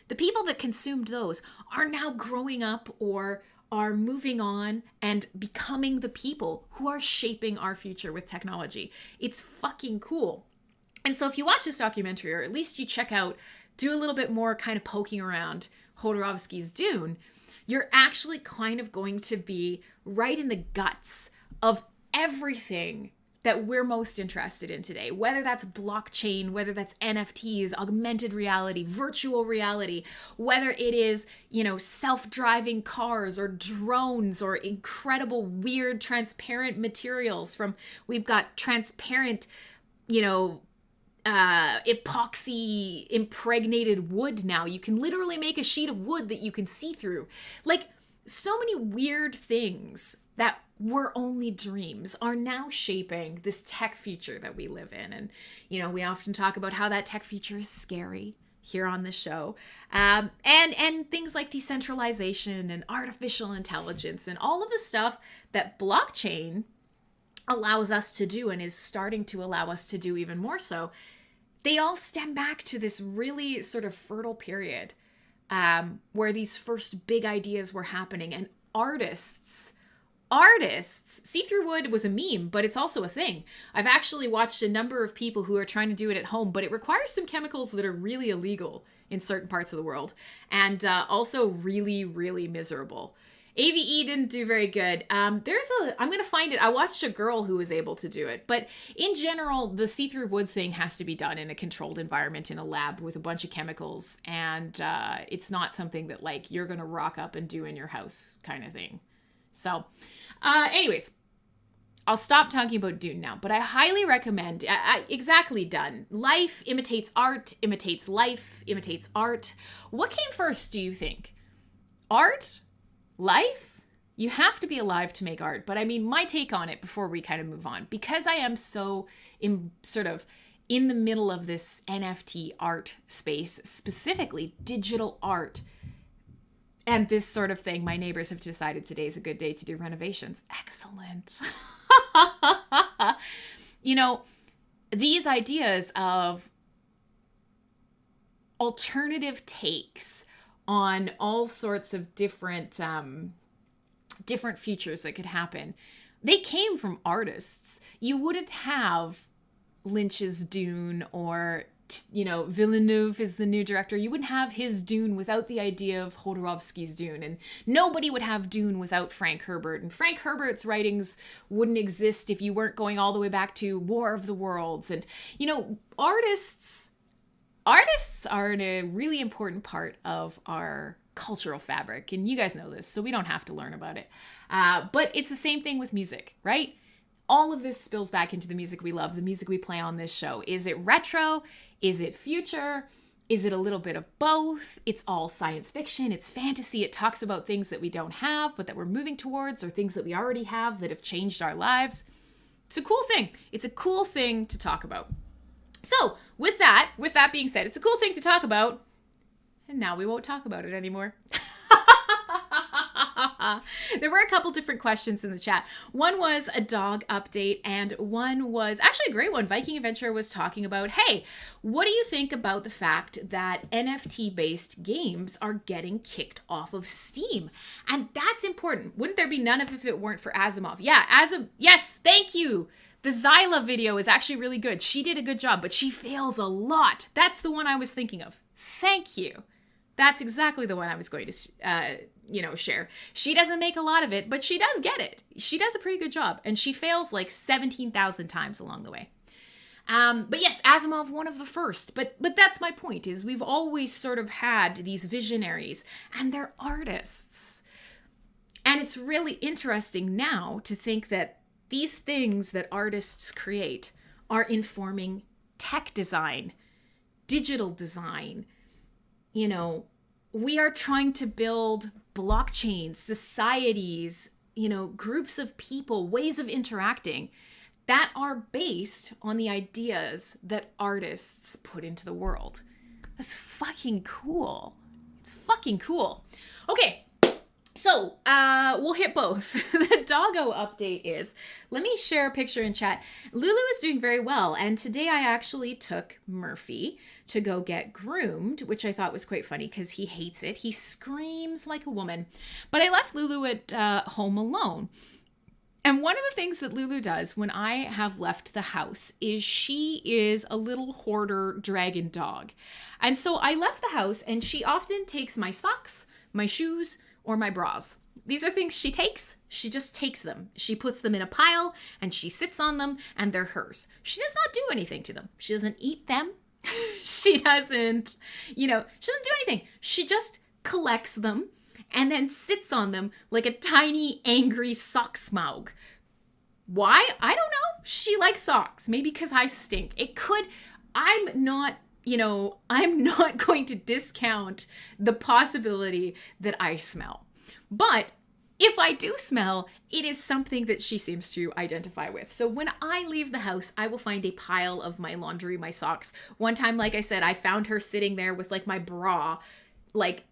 The people that consumed those are now growing up or are moving on and becoming the people who are shaping our future with technology. It's fucking cool. And so if you watch this documentary, or at least you check out, do a little bit more kind of poking around Jodorowsky's Dune, you're actually kind of going to be right in the guts of everything that we're most interested in today, whether that's blockchain, whether that's NFTs, augmented reality, virtual reality, whether it is, self-driving cars or drones or incredible, weird, transparent materials we've got transparent, epoxy impregnated wood now. You can literally make a sheet of wood that you can see through. Like, so many weird things that were only dreams are now shaping this tech future that we live in. And, we often talk about how that tech future is scary here on the show. And things like decentralization and artificial intelligence and all of the stuff that blockchain allows us to do and is starting to allow us to do even more so, they all stem back to this really sort of fertile period where these first big ideas were happening. And artists, see-through wood was a meme, but it's also a thing. I've actually watched a number of people who are trying to do it at home, but it requires some chemicals that are really illegal in certain parts of the world, and also really, really miserable. AVE didn't do very good. I'm going to find it. I watched a girl who was able to do it, but in general, the see-through wood thing has to be done in a controlled environment in a lab with a bunch of chemicals, and it's not something that like you're going to rock up and do in your house kind of thing. So, anyways, I'll stop talking about Dune now, but I highly recommend, exactly done. Life imitates art, imitates life, imitates art. What came first, do you think? Art? Life? You have to be alive to make art. But I mean, my take on it before we kind of move on, because I am so in the middle of this NFT art space, specifically digital art, and this sort of thing, my neighbors have decided today's a good day to do renovations. Excellent. These ideas of alternative takes on all sorts of different futures that could happen, they came from artists. You wouldn't have Lynch's Dune or Villeneuve is the new director. You wouldn't have his Dune without the idea of Jodorowsky's Dune, and nobody would have Dune without Frank Herbert, and Frank Herbert's writings wouldn't exist if you weren't going all the way back to War of the Worlds. And artists are a really important part of our cultural fabric, and you guys know this, so we don't have to learn about it. But it's the same thing with music, right? All of this spills back into the music we love, the music we play on this show. Is it retro? Is it future? Is it a little bit of both? It's all science fiction. It's fantasy. It talks about things that we don't have, but that we're moving towards, or things that we already have that have changed our lives. It's a cool thing. It's a cool thing to talk about. So with that being said, it's a cool thing to talk about. And now we won't talk about it anymore. There were a couple different questions in the chat. One was a dog update, and one was actually a great one. Viking Adventure was talking about, hey, what do you think about the fact that NFT-based games are getting kicked off of Steam? And that's important. Wouldn't there be none of it if it weren't for Asimov? Yeah, yes, thank you. The Zyla video is actually really good. She did a good job, but she fails a lot. That's the one I was thinking of. Thank you. That's exactly the one I was going to, share. She doesn't make a lot of it, but she does get it. She does a pretty good job, and she fails like 17,000 times along the way. But yes, Asimov, one of the first. But that's my point, is we've always sort of had these visionaries, and they're artists. And it's really interesting now to think that these things that artists create are informing tech design, digital design. We are trying to build blockchains, societies, groups of people, ways of interacting that are based on the ideas that artists put into the world. That's fucking cool. It's fucking cool. Okay, So, we'll hit both. The doggo update is, let me share a picture in chat. Lulu is doing very well, and today I actually took Murphy to go get groomed, which I thought was quite funny because he hates it. He screams like a woman. But I left Lulu at home alone. And one of the things that Lulu does when I have left the house is she is a little hoarder dragon dog. And so I left the house, and she often takes my socks, my shoes, or my bras. These are things she takes. She just takes them. She puts them in a pile and she sits on them and they're hers. She does not do anything to them. She doesn't eat them. She doesn't, she doesn't do anything. She just collects them and then sits on them like a tiny, angry sock smaug. Why? I don't know. She likes socks. Maybe because I stink. I'm not going to discount the possibility that I smell. But if I do smell, it is something that she seems to identify with. So when I leave the house, I will find a pile of my laundry, my socks. One time, like I said, I found her sitting there with like my bra, like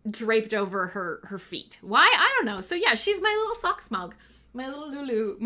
draped over her feet. Why? I don't know. So yeah, she's my little sock smaug. My little Lulu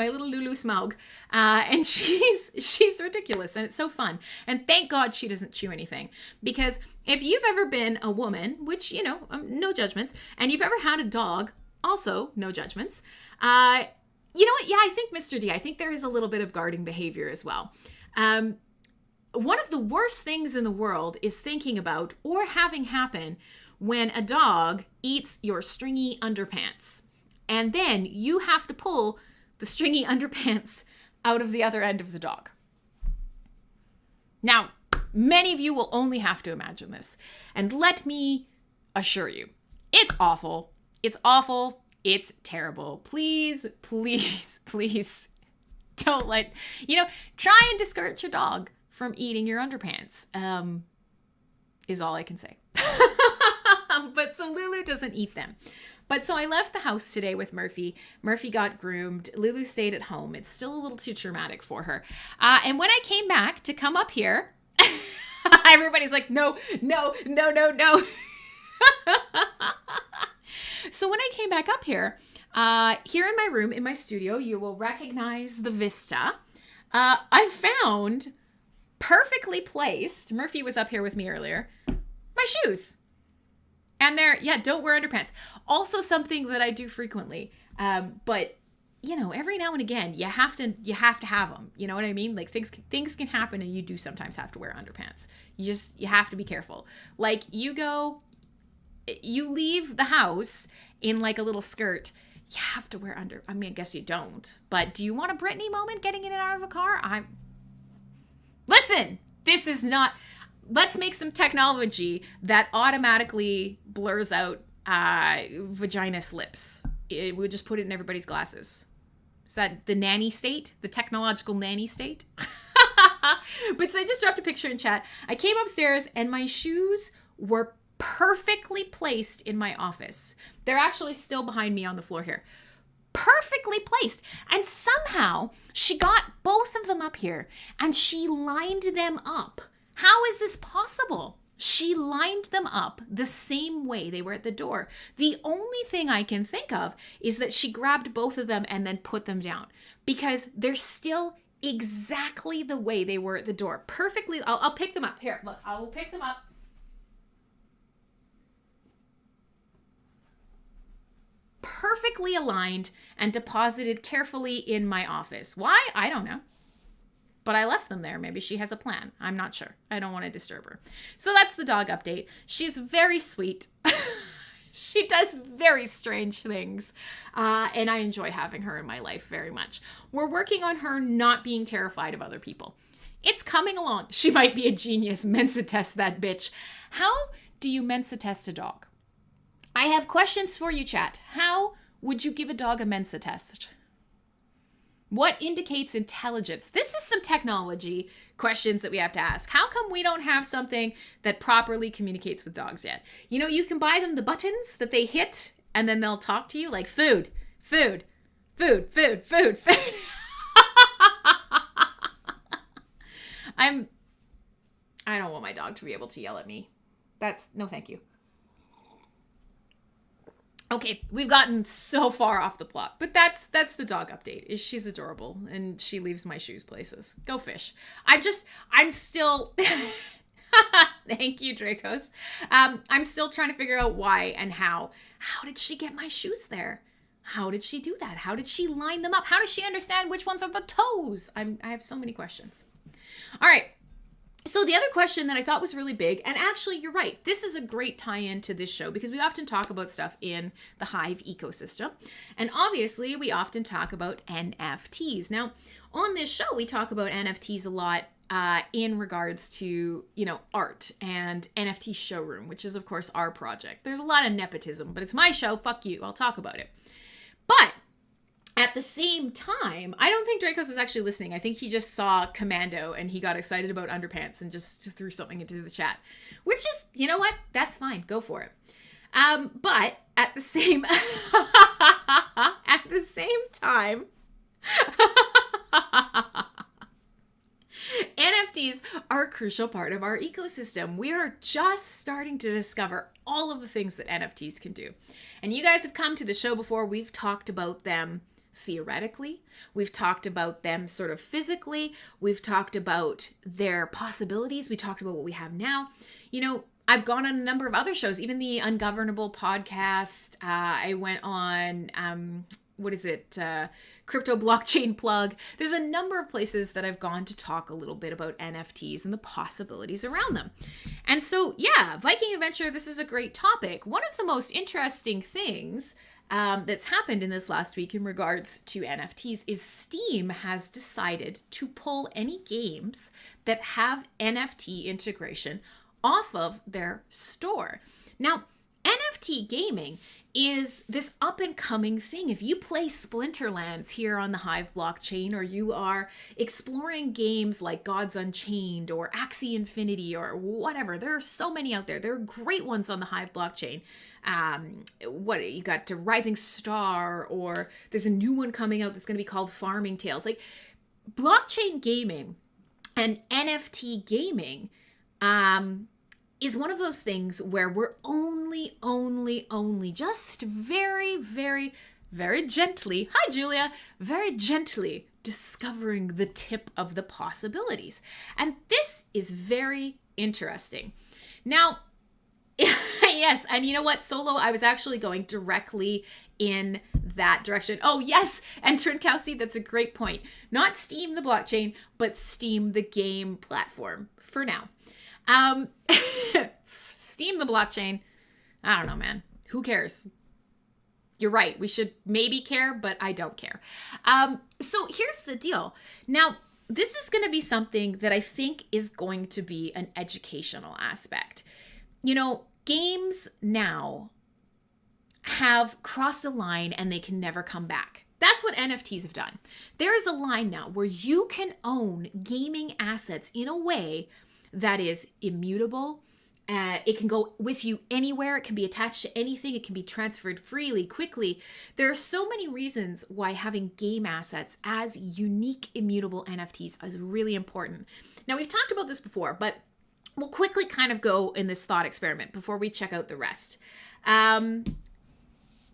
Smaug. And she's ridiculous and it's so fun. And thank God she doesn't chew anything. Because if you've ever been a woman, which, no judgments, and you've ever had a dog, also no judgments, you know what? Yeah, I think Mr. D, I think there is a little bit of guarding behavior as well. One of the worst things in the world is thinking about or having happen when a dog eats your stringy underpants. And then you have to pull the stringy underpants out of the other end of the dog. Now, many of you will only have to imagine this. And let me assure you, it's awful. It's awful. It's terrible. Please, please, please don't try and discourage your dog from eating your underpants, is all I can say. But so Lulu doesn't eat them. But so I left the house today with Murphy. Murphy got groomed. Lulu stayed at home. It's still a little too traumatic for her. And when I came back to come up here, everybody's like, no. So when I came back up here in my room, in my studio, you will recognize the vista. I found perfectly placed, Murphy was up here with me earlier, my shoes. And don't wear underpants. Also something that I do frequently. But every now and again, you have to have them. You know what I mean? Like things can happen and you do sometimes have to wear underpants. You have to be careful. Like you leave the house in like a little skirt. You have to wear I guess you don't. But do you want a Britney moment getting in and out of a car? Listen, this is not... Let's make some technology that automatically blurs out vagina slips. We'll just put it in everybody's glasses. Is that the nanny state? The technological nanny state? But so I just dropped a picture in chat. I came upstairs and my shoes were perfectly placed in my office. They're actually still behind me on the floor here. Perfectly placed. And somehow she got both of them up here and she lined them up. How is this possible? She lined them up the same way they were at the door. The only thing I can think of is that she grabbed both of them and then put them down because they're still exactly the way they were at the door. Perfectly. I'll pick them up. Here, look, I will pick them up. Perfectly aligned and deposited carefully in my office. Why? I don't know. But I left them there. Maybe she has a plan. I'm not sure. I don't want to disturb her. So that's the dog update. She's very sweet. She does very strange things. And I enjoy having her in my life very much. We're working on her not being terrified of other people. It's coming along. She might be a genius. Mensa test that bitch. How do you Mensa test a dog? I have questions for you, chat. How would you give a dog a Mensa test? What indicates intelligence? This is some technology questions that we have to ask. How come we don't have something that properly communicates with dogs yet? You can buy them the buttons that they hit and then they'll talk to you like food, food, food, food, food, food. I don't want my dog to be able to yell at me. No, thank you. Okay, we've gotten so far off the plot, but that's the dog update. She's adorable, and she leaves my shoes places. Go fish. I'm still... Thank you, Dracos. I'm still trying to figure out why and how. How did she get my shoes there? How did she do that? How did she line them up? How does she understand which ones are the toes? I have so many questions. All right. So the other question that I thought was really big, and actually you're right, this is a great tie-in to this show because we often talk about stuff in the Hive ecosystem. And obviously we often talk about NFTs. Now, on this show, we talk about NFTs a lot in regards to, art and NFT showroom, which is of course our project. There's a lot of nepotism, but it's my show. Fuck you. I'll talk about it. But at the same time, I don't think Dracos is actually listening. I think he just saw Commando and he got excited about underpants and just threw something into the chat, which is, you know what? That's fine. Go for it. But at the same time, NFTs are a crucial part of our ecosystem. We are just starting to discover all of the things that NFTs can do. And you guys have come to the show before. We've talked about them theoretically. We've talked about them sort of physically. We've talked about their possibilities. We talked about what we have now. I've gone on a number of other shows, even the Ungovernable podcast. I went on, Crypto Blockchain Plug. There's a number of places that I've gone to talk a little bit about NFTs and the possibilities around them. And so, yeah, Viking Adventure, this is a great topic. One of the most interesting things that's happened in this last week in regards to NFTs is Steam has decided to pull any games that have NFT integration off of their store. Now, NFT gaming is this up and coming thing. If you play Splinterlands here on the Hive blockchain, or you are exploring games like Gods Unchained or Axie Infinity or whatever, there are so many out there. There are great ones on the Hive blockchain. You got Rising Star, or there's a new one coming out that's going to be called Farming Tales. Like, blockchain gaming and NFT gaming is one of those things where we're only just very, very, very gently, hi Julia, very gently discovering the tip of the possibilities. And this is very interesting. Now, yes, and you know what, Solo, I was actually going directly in that direction. Oh, yes, and Trinkowski, that's a great point. Not Steam the blockchain, but Steam the game platform for now. Steam the blockchain, I don't know, man. Who cares? You're right. We should maybe care, but I don't care. So here's the deal. Now, this is going to be something that I think is going to be an educational aspect. Games now have crossed a line and they can never come back. That's what NFTs have done. There is a line now where you can own gaming assets in a way that is immutable. It can go with you anywhere. It can be attached to anything. It can be transferred freely, quickly. There are so many reasons why having game assets as unique, immutable NFTs is really important. Now, we've talked about this before, but we'll quickly kind of go in this thought experiment before we check out the rest.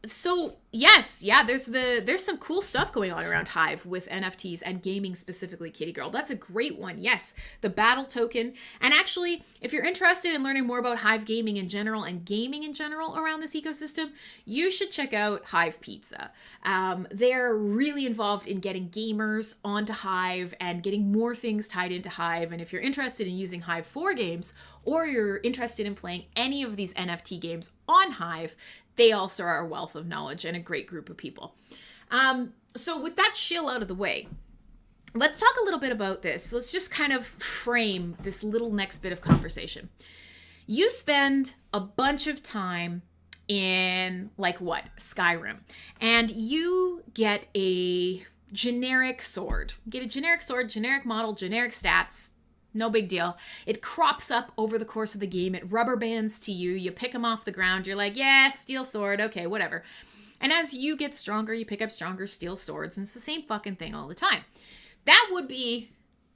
So yes, there's some cool stuff going on around Hive with NFTs and gaming, specifically Kitty Girl. That's a great one. Yes, the battle token. And actually, if you're interested in learning more about Hive gaming in general and gaming in general around this ecosystem, you should check out Hive Pizza. They're really involved in getting gamers onto Hive and getting more things tied into Hive. And if you're interested in using Hive for games, or you're interested in playing any of these NFT games on Hive, they also are a wealth of knowledge and a great group of people. So with that shill out of the way, let's talk a little bit about this. Let's just kind of frame this little next bit of conversation. You spend a bunch of time in, Skyrim, and you get a generic sword. Get a generic sword, generic model, generic stats. No big deal. It crops up over the course of the game. It rubber bands to you. You pick them off the ground. You're like, yeah, steel sword. Okay, whatever. And as you get stronger, you pick up stronger steel swords. And it's the same fucking thing all the time. That would be,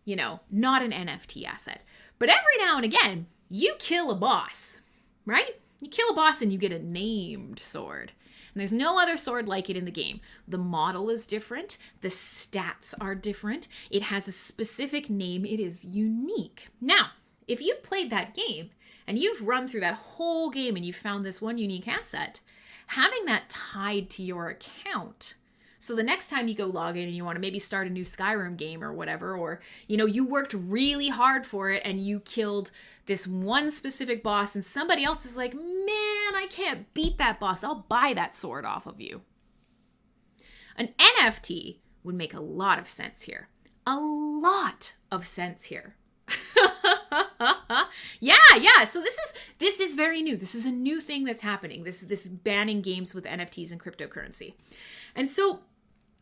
not an NFT asset. But every now and again, you kill a boss, right? You kill a boss and you get a named sword. And there's no other sword like it in the game. The model is different. The stats are different. It has a specific name. It is unique. Now, if you've played that game and you've run through that whole game and you found this one unique asset, having that tied to your account, so the next time you go log in and you want to maybe start a new Skyrim game or whatever, or, you worked really hard for it and you killed this one specific boss and somebody else is like, man, I can't beat that boss. I'll buy that sword off of you. An NFT would make a lot of sense here. A lot of sense here. Yeah. So this is very new. This is a new thing that's happening. This banning games with NFTs and cryptocurrency. And so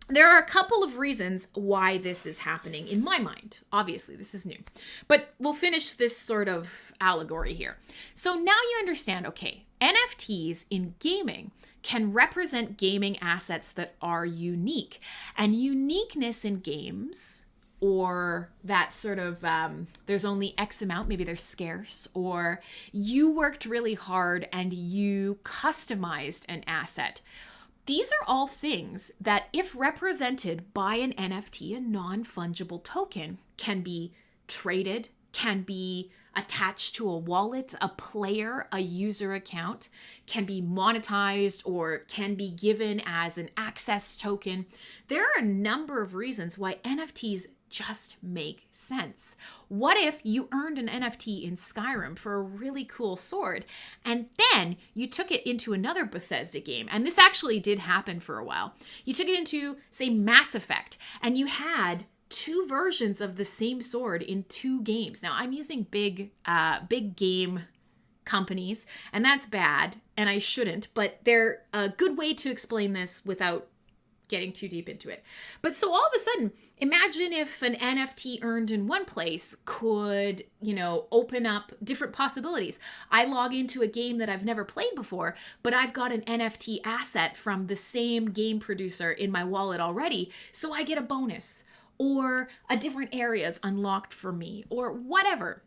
there are a couple of reasons why this is happening in my mind. Obviously, this is new. But we'll finish this sort of allegory here. So now you understand, okay, NFTs in gaming can represent gaming assets that are unique. And uniqueness in games, or that sort of, there's only X amount, maybe they're scarce, or you worked really hard and you customized an asset. These are all things that, if represented by an NFT, a non-fungible token, can be traded, can be attached to a wallet, a player, a user account, can be monetized, or can be given as an access token. There are a number of reasons why NFTs just make sense. What if you earned an NFT in Skyrim for a really cool sword, and then you took it into another Bethesda game? And this actually did happen for a while. You took it into, say, Mass Effect, and you had two versions of the same sword in two games. Now, I'm using big game companies, and that's bad, and I shouldn't, but they're a good way to explain this without getting too deep into it. But so all of a sudden, imagine if an NFT earned in one place could, open up different possibilities. I log into a game that I've never played before, but I've got an NFT asset from the same game producer in my wallet already, so I get a bonus, or a different area is unlocked for me, or whatever.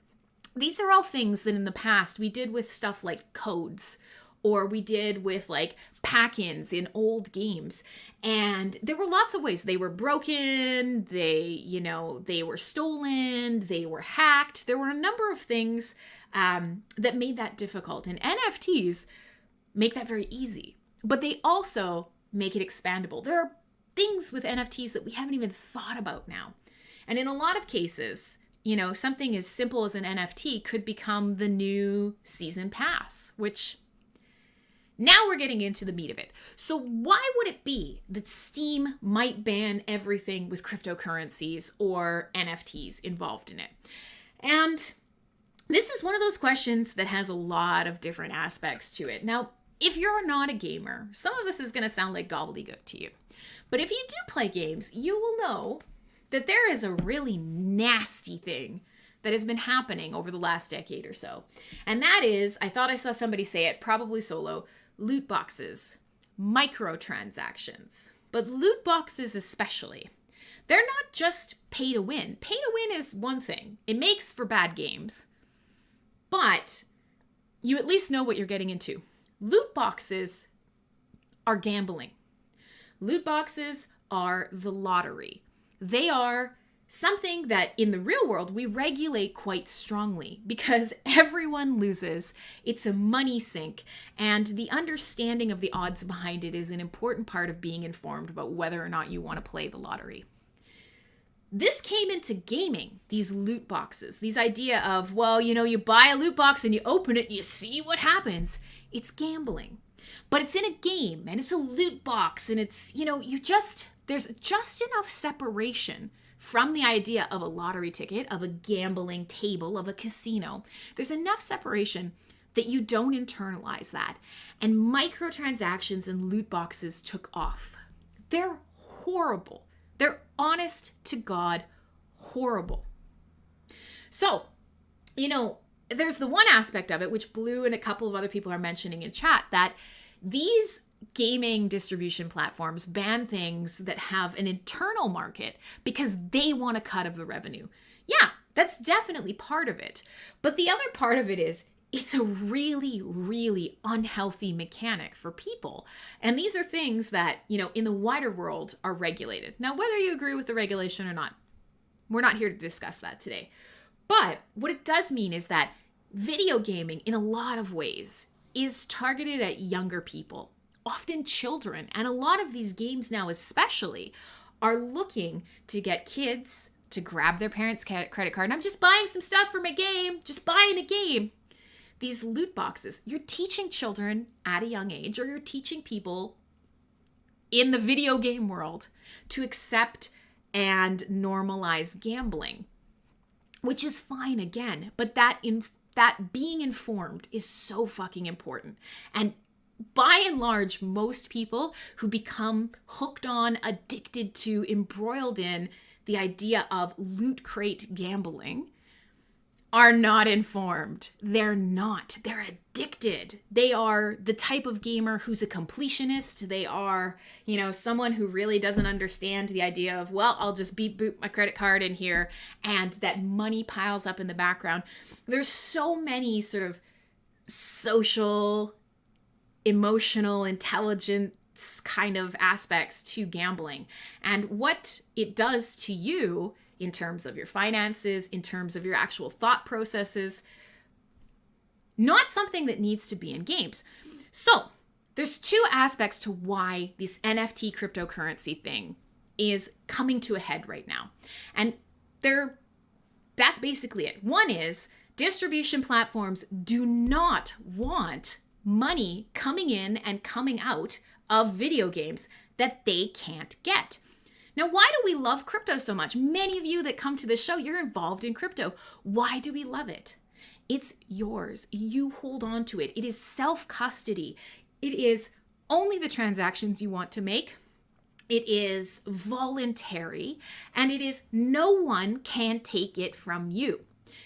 These are all things that in the past we did with stuff like codes, or we did with like pack-ins in old games. And there were lots of ways. They were broken, they were stolen, they were hacked. There were a number of things that made that difficult. And NFTs make that very easy, but they also make it expandable. There are things with NFTs that we haven't even thought about now. And in a lot of cases, something as simple as an NFT could become the new season pass, which now we're getting into the meat of it. So why would it be that Steam might ban everything with cryptocurrencies or NFTs involved in it? And this is one of those questions that has a lot of different aspects to it. Now, if you're not a gamer, some of this is going to sound like gobbledygook to you. But if you do play games, you will know that there is a really nasty thing that has been happening over the last decade or so. And that is, I thought I saw somebody say it, probably solo, loot boxes, microtransactions, but loot boxes especially. They're not just pay to win. Pay to win is one thing. It makes for bad games, but you at least know what you're getting into. Loot boxes are gambling. Loot boxes are the lottery. They are something that in the real world we regulate quite strongly because everyone loses. It's a money sink, and the understanding of the odds behind it is an important part of being informed about whether or not you want to play the lottery. This came into gaming, these loot boxes, these idea of, well, you buy a loot box and you open it and you see what happens. It's gambling, but it's in a game and it's a loot box, and it's, there's just enough separation from the idea of a lottery ticket, of a gambling table, of a casino. There's enough separation that you don't internalize that. And microtransactions and loot boxes took off. They're horrible. They're honest to God horrible. So, there's the one aspect of it, which Blue and a couple of other people are mentioning in chat, that these gaming distribution platforms ban things that have an internal market because they want a cut of the revenue. Yeah, that's definitely part of it. But the other part of it is it's a really, really unhealthy mechanic for people. And these are things that, in the wider world are regulated. Now, whether you agree with the regulation or not, we're not here to discuss that today. But what it does mean is that video gaming, in a lot of ways, is targeted at younger people, often children. And a lot of these games now especially are looking to get kids to grab their parents' credit card. And I'm just buying some stuff for my game, just buying a game. These loot boxes, you're teaching children at a young age, or you're teaching people in the video game world to accept and normalize gambling, which is fine again, but that being informed is so fucking important. And by and large, most people who become hooked on, addicted to, embroiled in the idea of loot crate gambling are not informed. They're not. They're addicted. They are the type of gamer who's a completionist. They are, someone who really doesn't understand the idea of, well, I'll just beep boop my credit card in here, and that money piles up in the background. There's so many sort of social, emotional, intelligence kind of aspects to gambling. And what it does to you in terms of your finances, in terms of your actual thought processes, not something that needs to be in games. So there's two aspects to why this NFT cryptocurrency thing is coming to a head right now. And that's basically it. One is distribution platforms do not want money coming in and coming out of video games that they can't get. Now, why do we love crypto so much? Many of you that come to this show, you're involved in crypto. Why do we love it? It's yours. You hold on to it. It is self-custody. It is only the transactions you want to make. It is voluntary, and it is no one can take it from you.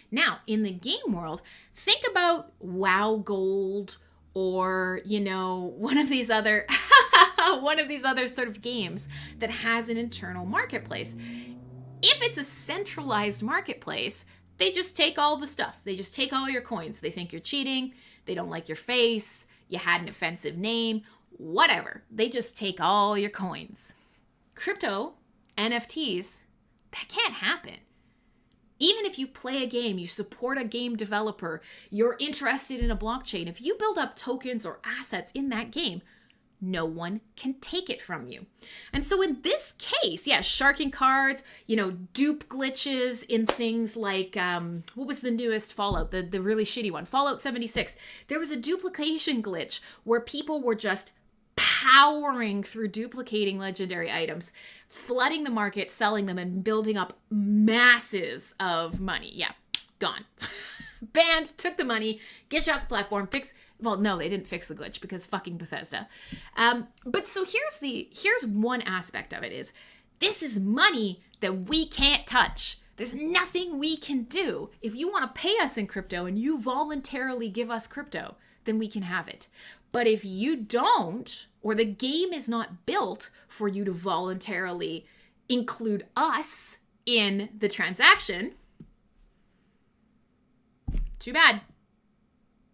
Now, in the game world, think about WoW Gold or, one of these other sort of games that has an internal marketplace. If it's a centralized marketplace, they just take all the stuff. They just take all your coins. They think you're cheating. They don't like your face. You had an offensive name, whatever. They just take all your coins. Crypto, NFTs, that can't happen. Even if you play a game, you support a game developer, you're interested in a blockchain, if you build up tokens or assets in that game, no one can take it from you. And so in this case, sharking cards, dupe glitches in things like, what was the newest Fallout, the really shitty one, Fallout 76. There was a duplication glitch where people were just powering through duplicating legendary items, flooding the market, selling them, and building up masses of money. Yeah, gone. Banned, took the money, get you off the platform, well, no, they didn't fix the glitch because fucking Bethesda. But so here's one aspect of it is, this is money that we can't touch. There's nothing we can do. If you want to pay us in crypto and you voluntarily give us crypto, then we can have it. But if you don't, or the game is not built for you to voluntarily include us in the transaction, too bad.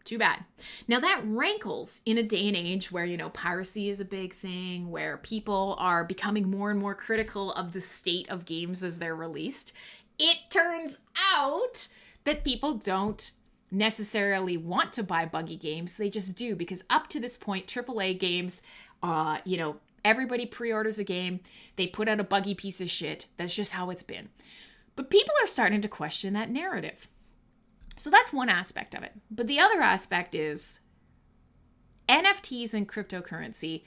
Too bad. Now that rankles in a day and age where, piracy is a big thing, where people are becoming more and more critical of the state of games as they're released. It turns out that people don't necessarily want to buy buggy games. They just do, because up to this point, AAA games, everybody pre-orders a game. They put out a buggy piece of shit. That's just how it's been. But people are starting to question that narrative. So that's one aspect of it. But the other aspect is NFTs and cryptocurrency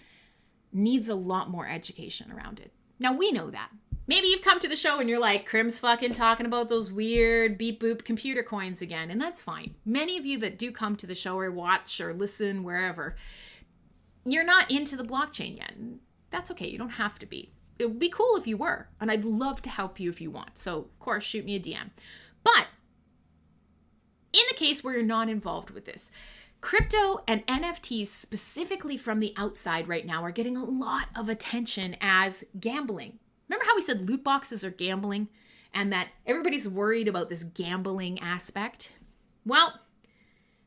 needs a lot more education around it. Now, we know that. Maybe you've come to the show and you're like, Crim's fucking talking about those weird beep boop computer coins again. And that's fine. Many of you that do come to the show or watch or listen wherever, you're not into the blockchain yet. That's okay. You don't have to be. It would be cool if you were. And I'd love to help you if you want. So, of course, shoot me a DM. But in the case where you're not involved with this, crypto and NFTs specifically from the outside right now are getting a lot of attention as gambling. Remember how we said loot boxes are gambling and that everybody's worried about this gambling aspect? Well,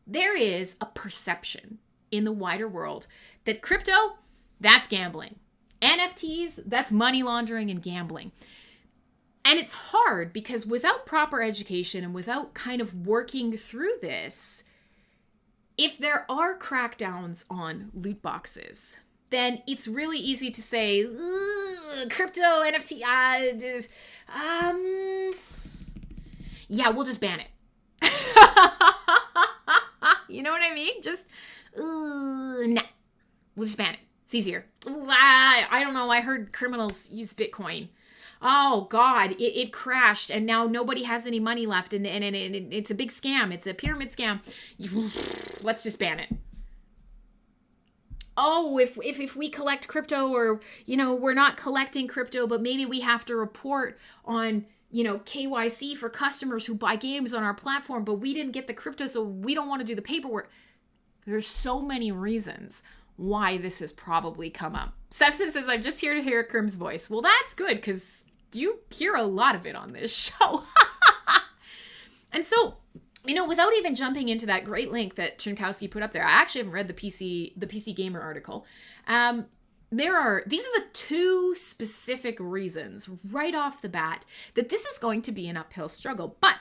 there is a perception in the wider world that crypto, that's gambling. NFTs, that's money laundering and gambling. And it's hard because without proper education and without kind of working through this, if there are crackdowns on loot boxes, then it's really easy to say, crypto, NFT, yeah, we'll just ban it. You know what I mean? Just, nah, we'll just ban it. It's easier. I don't know. I heard criminals use Bitcoin. Oh, God, it crashed, and now nobody has any money left, and it's a big scam. It's a pyramid scam. Let's just ban it. Oh, if we collect crypto, or, we're not collecting crypto, but maybe we have to report on, KYC for customers who buy games on our platform, but we didn't get the crypto, so we don't want to do the paperwork. There's so many reasons why this has probably come up. Substance says, I'm just here to hear Krim's voice. Well, that's good, because you hear a lot of it on this show. And so, without even jumping into that great link that Trinkowski put up there, I actually haven't read the PC Gamer article. These are the two specific reasons right off the bat that this is going to be an uphill struggle. But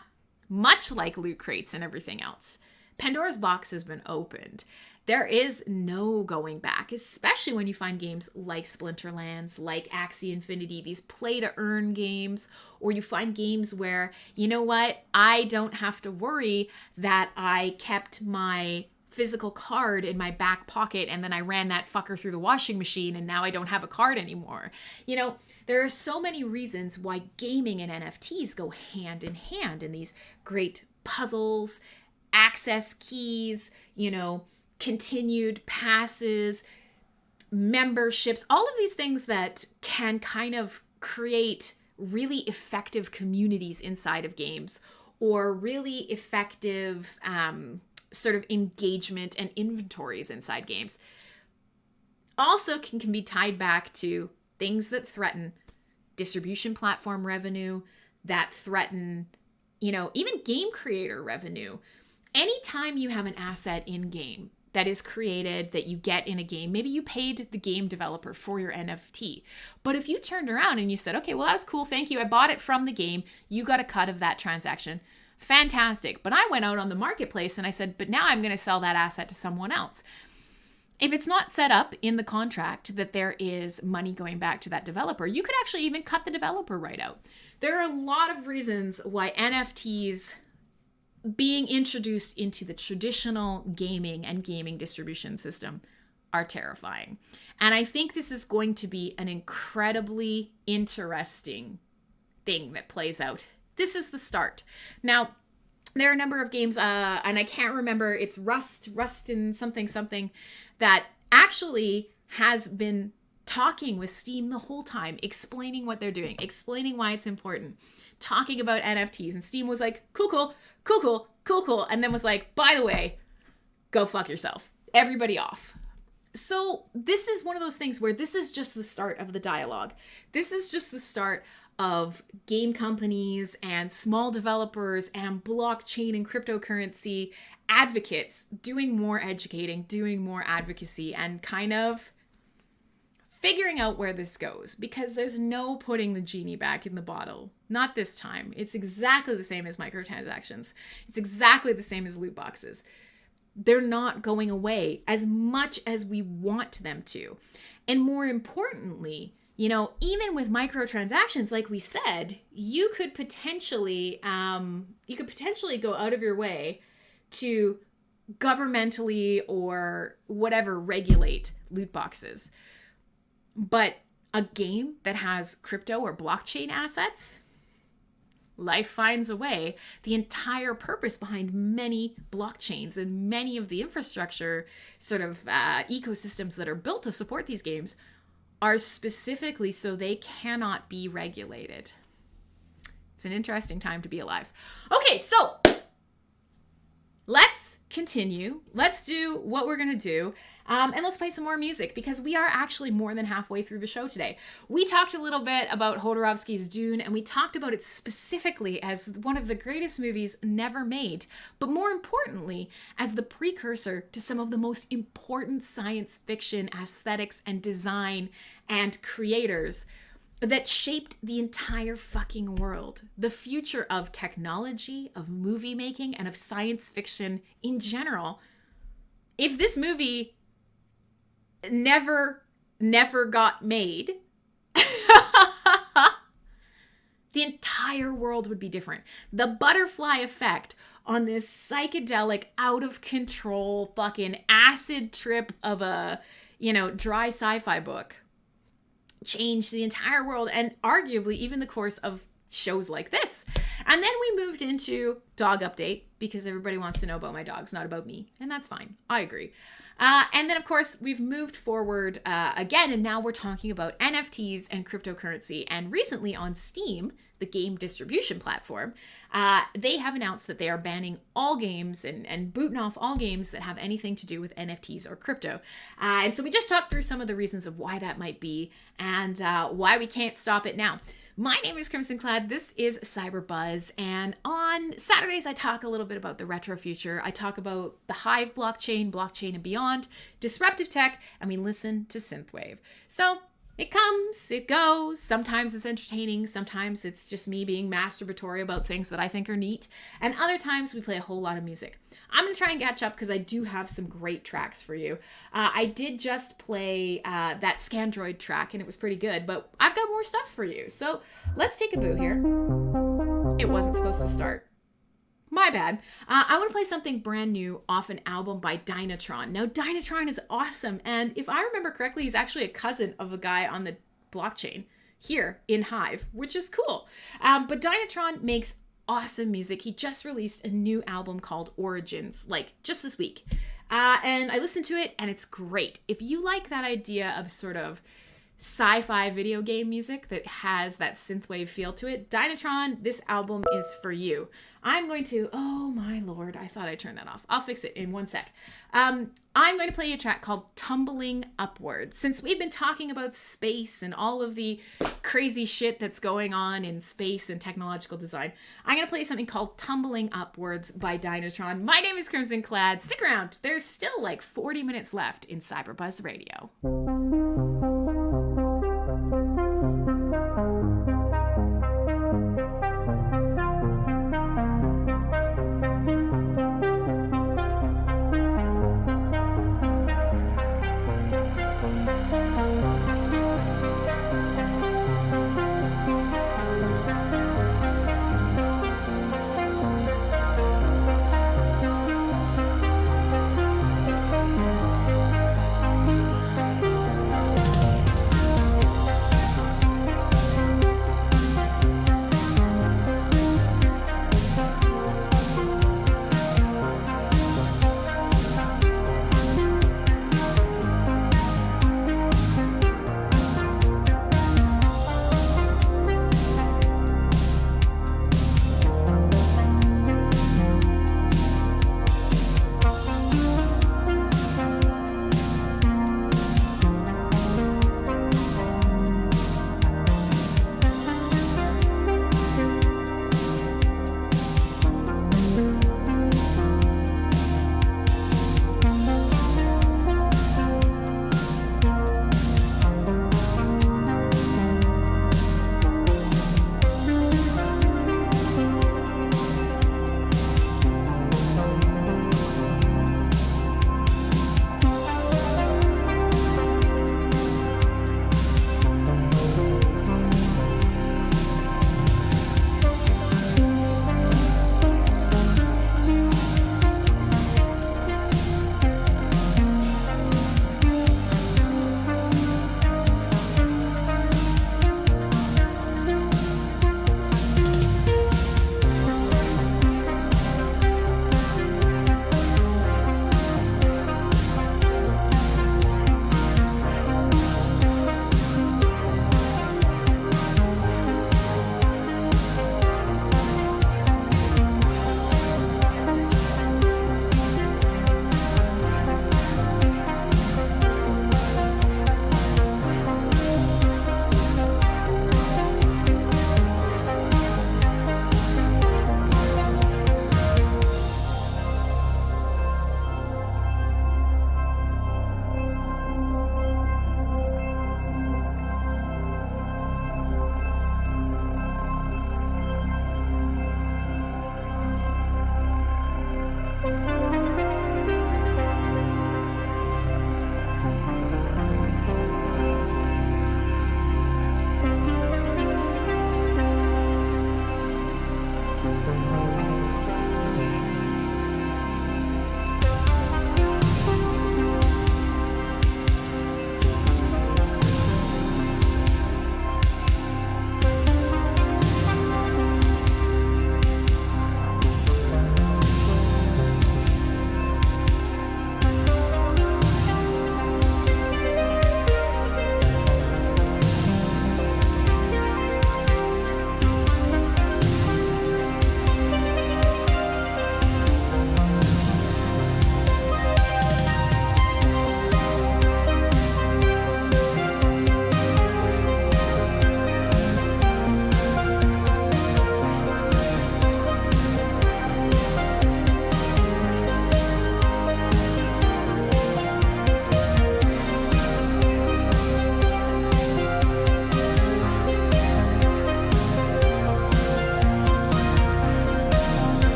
much like loot crates and everything else, Pandora's box has been opened. There is no going back, especially when you find games like Splinterlands, like Axie Infinity, these play-to-earn games, or you find games where, I don't have to worry that I kept my physical card in my back pocket and then I ran that fucker through the washing machine and now I don't have a card anymore. There are so many reasons why gaming and NFTs go hand in hand in these great puzzles, access keys, continued passes, memberships, all of these things that can kind of create really effective communities inside of games, or really effective sort of engagement and inventories inside games. Also can be tied back to things that threaten distribution platform revenue, that threaten, even game creator revenue. Anytime you have an asset in game that is created, that you get in a game, maybe you paid the game developer for your NFT. But if you turned around and you said, okay, well, that was cool, thank you, I bought it from the game, you got a cut of that transaction. Fantastic. But I went out on the marketplace and I said, but now I'm going to sell that asset to someone else. If it's not set up in the contract that there is money going back to that developer, you could actually even cut the developer right out. There are a lot of reasons why NFTs being introduced into the traditional gaming and gaming distribution system are terrifying. And I think this is going to be an incredibly interesting thing that plays out. This is the start. Now, there are a number of games, and I can't remember, it's Rust and something, that actually has been talking with Steam the whole time, explaining what they're doing, explaining why it's important, talking about NFTs. And Steam was like, cool. And then was like, by the way, go fuck yourself. Everybody off. So this is one of those things where this is just the start of the dialogue. This is just the start of game companies and small developers and blockchain and cryptocurrency advocates doing more educating, doing more advocacy, and kind of figuring out where this goes, because there's no putting the genie back in the bottle. Not this time. It's exactly the same as microtransactions. It's exactly the same as loot boxes. They're not going away as much as we want them to. And more importantly, even with microtransactions, like we said, you could potentially go out of your way to governmentally or whatever regulate loot boxes. But a game that has crypto or blockchain assets, life finds a way. The entire purpose behind many blockchains and many of the infrastructure sort of ecosystems that are built to support these games are specifically so they cannot be regulated. It's an interesting time to be alive. Okay, so let's continue. Let's do what we're going to do. And let's play some more music because we are actually more than halfway through the show today. We talked a little bit about Jodorowsky's Dune, and we talked about it specifically as one of the greatest movies never made, but more importantly, as the precursor to some of the most important science fiction aesthetics and design and creators that shaped the entire fucking world. The future of technology, of movie making, and of science fiction in general. If this movie never got made, the entire world would be different. The butterfly effect on this psychedelic, out of control, fucking acid trip of a, dry sci-fi book changed the entire world and arguably even the course of shows like this. And then we moved into dog update because everybody wants to know about my dogs, not about me. And that's fine. I agree. And then, of course, we've moved forward again, and now we're talking about NFTs and cryptocurrency. And recently on Steam, the game distribution platform, they have announced that they are banning all games and booting off all games that have anything to do with NFTs or crypto. And so we just talked through some of the reasons of why that might be and why we can't stop it now. My name is Crimson Clad. This is CyberBuzz, and on Saturdays I talk a little bit about the retro future. I talk about the Hive blockchain and beyond, disruptive tech, and we listen to Synthwave. So it comes, it goes. Sometimes it's entertaining. Sometimes it's just me being masturbatory about things that I think are neat. And other times we play a whole lot of music. I'm going to try and catch up because I do have some great tracks for you. I did just play that Scandroid track and it was pretty good, but I've got more stuff for you. So let's take a boo here. It wasn't supposed to start. My bad. I want to play something brand new off an album by Dynatron. Now, Dynatron is awesome. And if I remember correctly, he's actually a cousin of a guy on the blockchain here in Hive, which is cool. But Dynatron makes awesome music. He just released a new album called Origins, like just this week. And I listened to it and it's great. If you like that idea of sort of sci-fi video game music that has that synthwave feel to it, Dynatron, this album is for you. I'm going to, oh my lord, I thought I turned that off. I'll fix it in one sec. I'm going to play a track called Tumbling Upwards. Since we've been talking about space and all of the crazy shit that's going on in space and technological design, I'm going to play something called Tumbling Upwards by Dynatron. My name is Crimson Clad. Stick around. There's still like 40 minutes left in CyberBuzz Radio.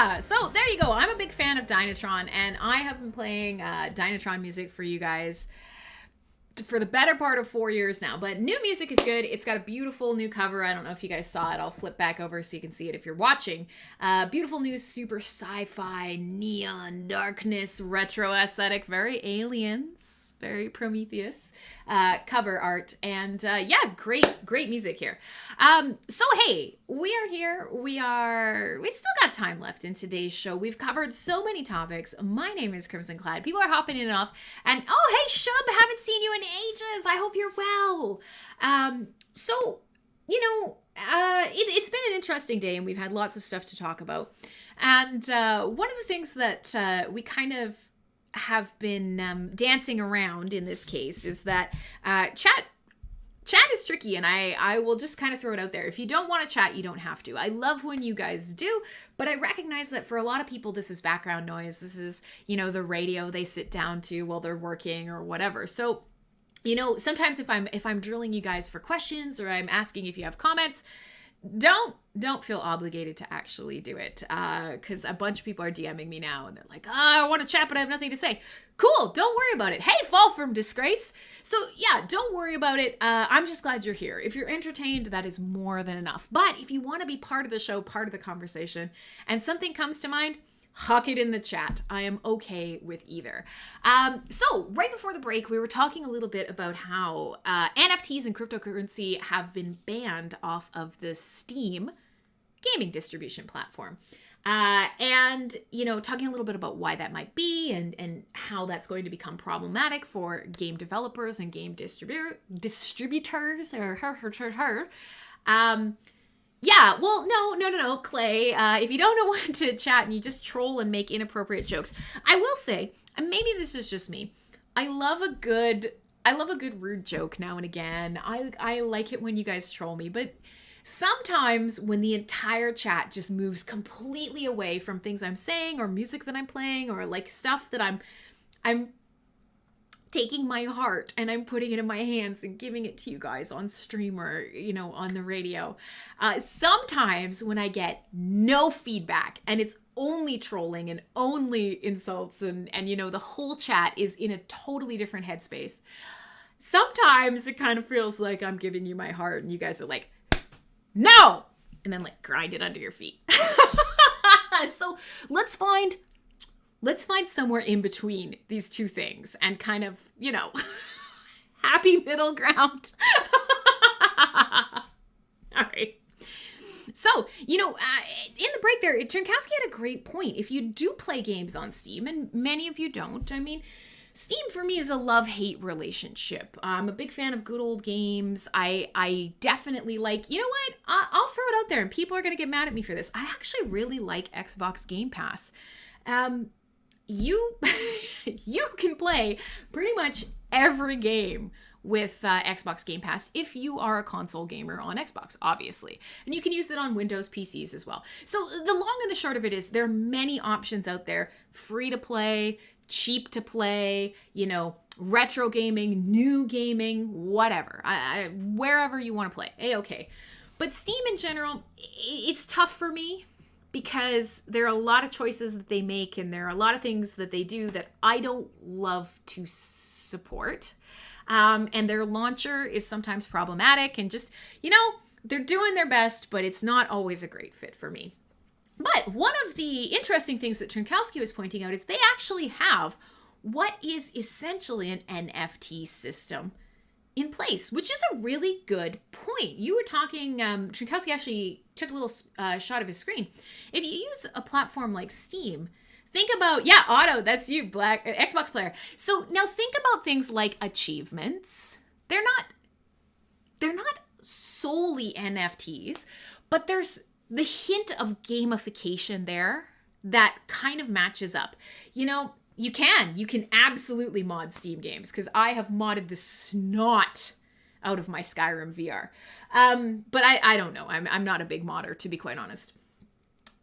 Yeah, so there you go. I'm a big fan of Dynatron, and I have been playing Dynatron music for you guys for the better part of 4 years now. But new music is good. It's got a beautiful new cover. I don't know if you guys saw it. I'll flip back over so you can see it if you're watching. Beautiful new super sci-fi, neon, darkness, retro aesthetic, very Aliens, very Prometheus cover art. And yeah, great music here. So hey, we are here. We still got time left in today's show. We've covered so many topics. My name is Crimson Clad. People are hopping in and off. And oh, hey, Shub, haven't seen you in ages. I hope you're well. So, you know, it's been an interesting day and we've had lots of stuff to talk about. And one of the things that we kind of have been dancing around in this case is that chat is tricky, and I will just kind of throw it out there. If you don't want to chat, you don't have to. I love when you guys do, but I recognize that for a lot of people, this is background noise. This is, you know, the radio they sit down to while they're working or whatever. So, you know, sometimes if I'm drilling you guys for questions or I'm asking if you have comments, don't feel obligated to actually do it, because a bunch of people are DMing me now and they're like, I want to chat but I have nothing to say. Cool, don't worry about it. Hey, fall from disgrace. So yeah, don't worry about it. I'm just glad you're here. If you're entertained, that is more than enough. But if you want to be part of the show, part of the conversation, and something comes to mind, huck it in the chat. I am okay with either. So right before the break, we were talking a little bit about how NFTs and cryptocurrency have been banned off of the Steam gaming distribution platform. And, you know, talking a little bit about why that might be and how that's going to become problematic for game developers and game distributors or yeah, well, no, Clay. If you don't know when to chat and you just troll and make inappropriate jokes, I will say, and maybe this is just me, I love a good rude joke now and again. I like it when you guys troll me, but sometimes when the entire chat just moves completely away from things I'm saying or music that I'm playing or like stuff that I'm taking my heart and I'm putting it in my hands and giving it to you guys on stream or, you know, on the radio. Sometimes when I get no feedback and it's only trolling and only insults and you know, the whole chat is in a totally different headspace. Sometimes it kind of feels like I'm giving you my heart and you guys are like, no! And then like grind it under your feet. So let's find somewhere in between these two things and kind of, you know, happy middle ground. All right. So, you know, in the break there, Trinkowski had a great point. If you do play games on Steam, and many of you don't, I mean, Steam for me is a love-hate relationship. I'm a big fan of good old games. I definitely like, you know what? I'll throw it out there and people are going to get mad at me for this. I actually really like Xbox Game Pass. You can play pretty much every game with Xbox Game Pass if you are a console gamer on Xbox, obviously. And you can use it on Windows PCs as well. So the long and the short of it is there are many options out there, free to play, cheap to play, you know, retro gaming, new gaming, whatever. Wherever you want to play, A-okay. But Steam in general, it's tough for me because there are a lot of choices that they make and there are a lot of things that they do that I don't love to support. And their launcher is sometimes problematic and just, you know, they're doing their best, but it's not always a great fit for me. But one of the interesting things that Trinkowski was pointing out is they actually have what is essentially an NFT system in place, which is a really good point. You were talking, Trinkowski actually took a little shot of his screen. If you use a platform like Steam, think about, yeah, Otto, that's you, Black Xbox player. So now think about things like achievements. They're not solely NFTs, but there's the hint of gamification there that kind of matches up. You know, you can absolutely mod Steam games because I have modded the snot out of my Skyrim VR. But I don't know. I'm not a big modder, to be quite honest.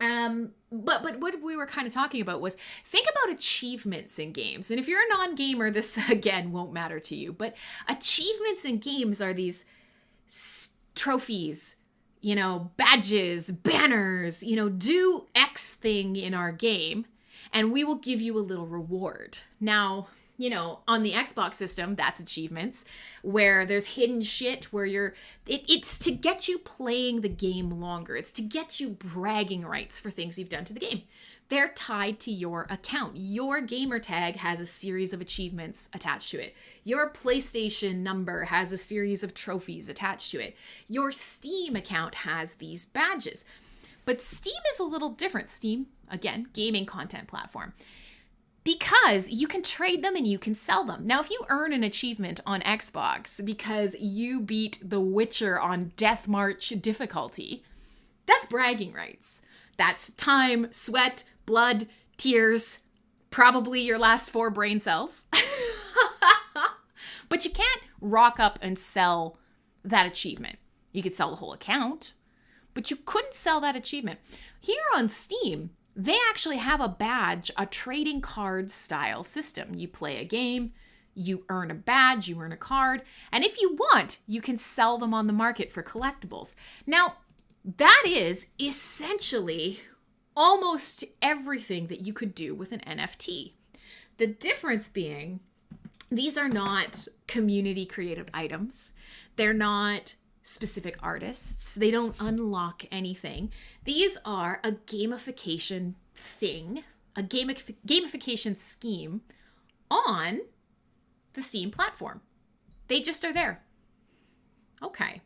But what we were kind of talking about was think about achievements in games. And if you're a non-gamer, this again won't matter to you. But achievements in games are these trophies, badges, banners, do X thing in our game, and we will give you a little reward. Now, on the Xbox system, that's achievements, where there's hidden shit where it's to get you playing the game longer. It's to get you bragging rights for things you've done to the game. They're tied to your account. Your gamer tag has a series of achievements attached to it. Your PlayStation number has a series of trophies attached to it. Your Steam account has these badges. But Steam is a little different. Steam, again, gaming content platform. Because you can trade them and you can sell them. Now, if you earn an achievement on Xbox because you beat The Witcher on Death March difficulty, that's bragging rights. That's time, sweat, blood, tears, probably your last 4 brain cells. But you can't rock up and sell that achievement. You could sell the whole account, but you couldn't sell that achievement. Here on Steam, they actually have a badge, a trading card style system. You play a game, you earn a badge, you earn a card, and if you want, you can sell them on the market for collectibles. Now, that is essentially almost everything that you could do with an NFT. The difference being, these are not community created items. They're not specific artists. They don't unlock anything. These are a gamification thing, a gamification scheme on the Steam platform. They just are there. Okay.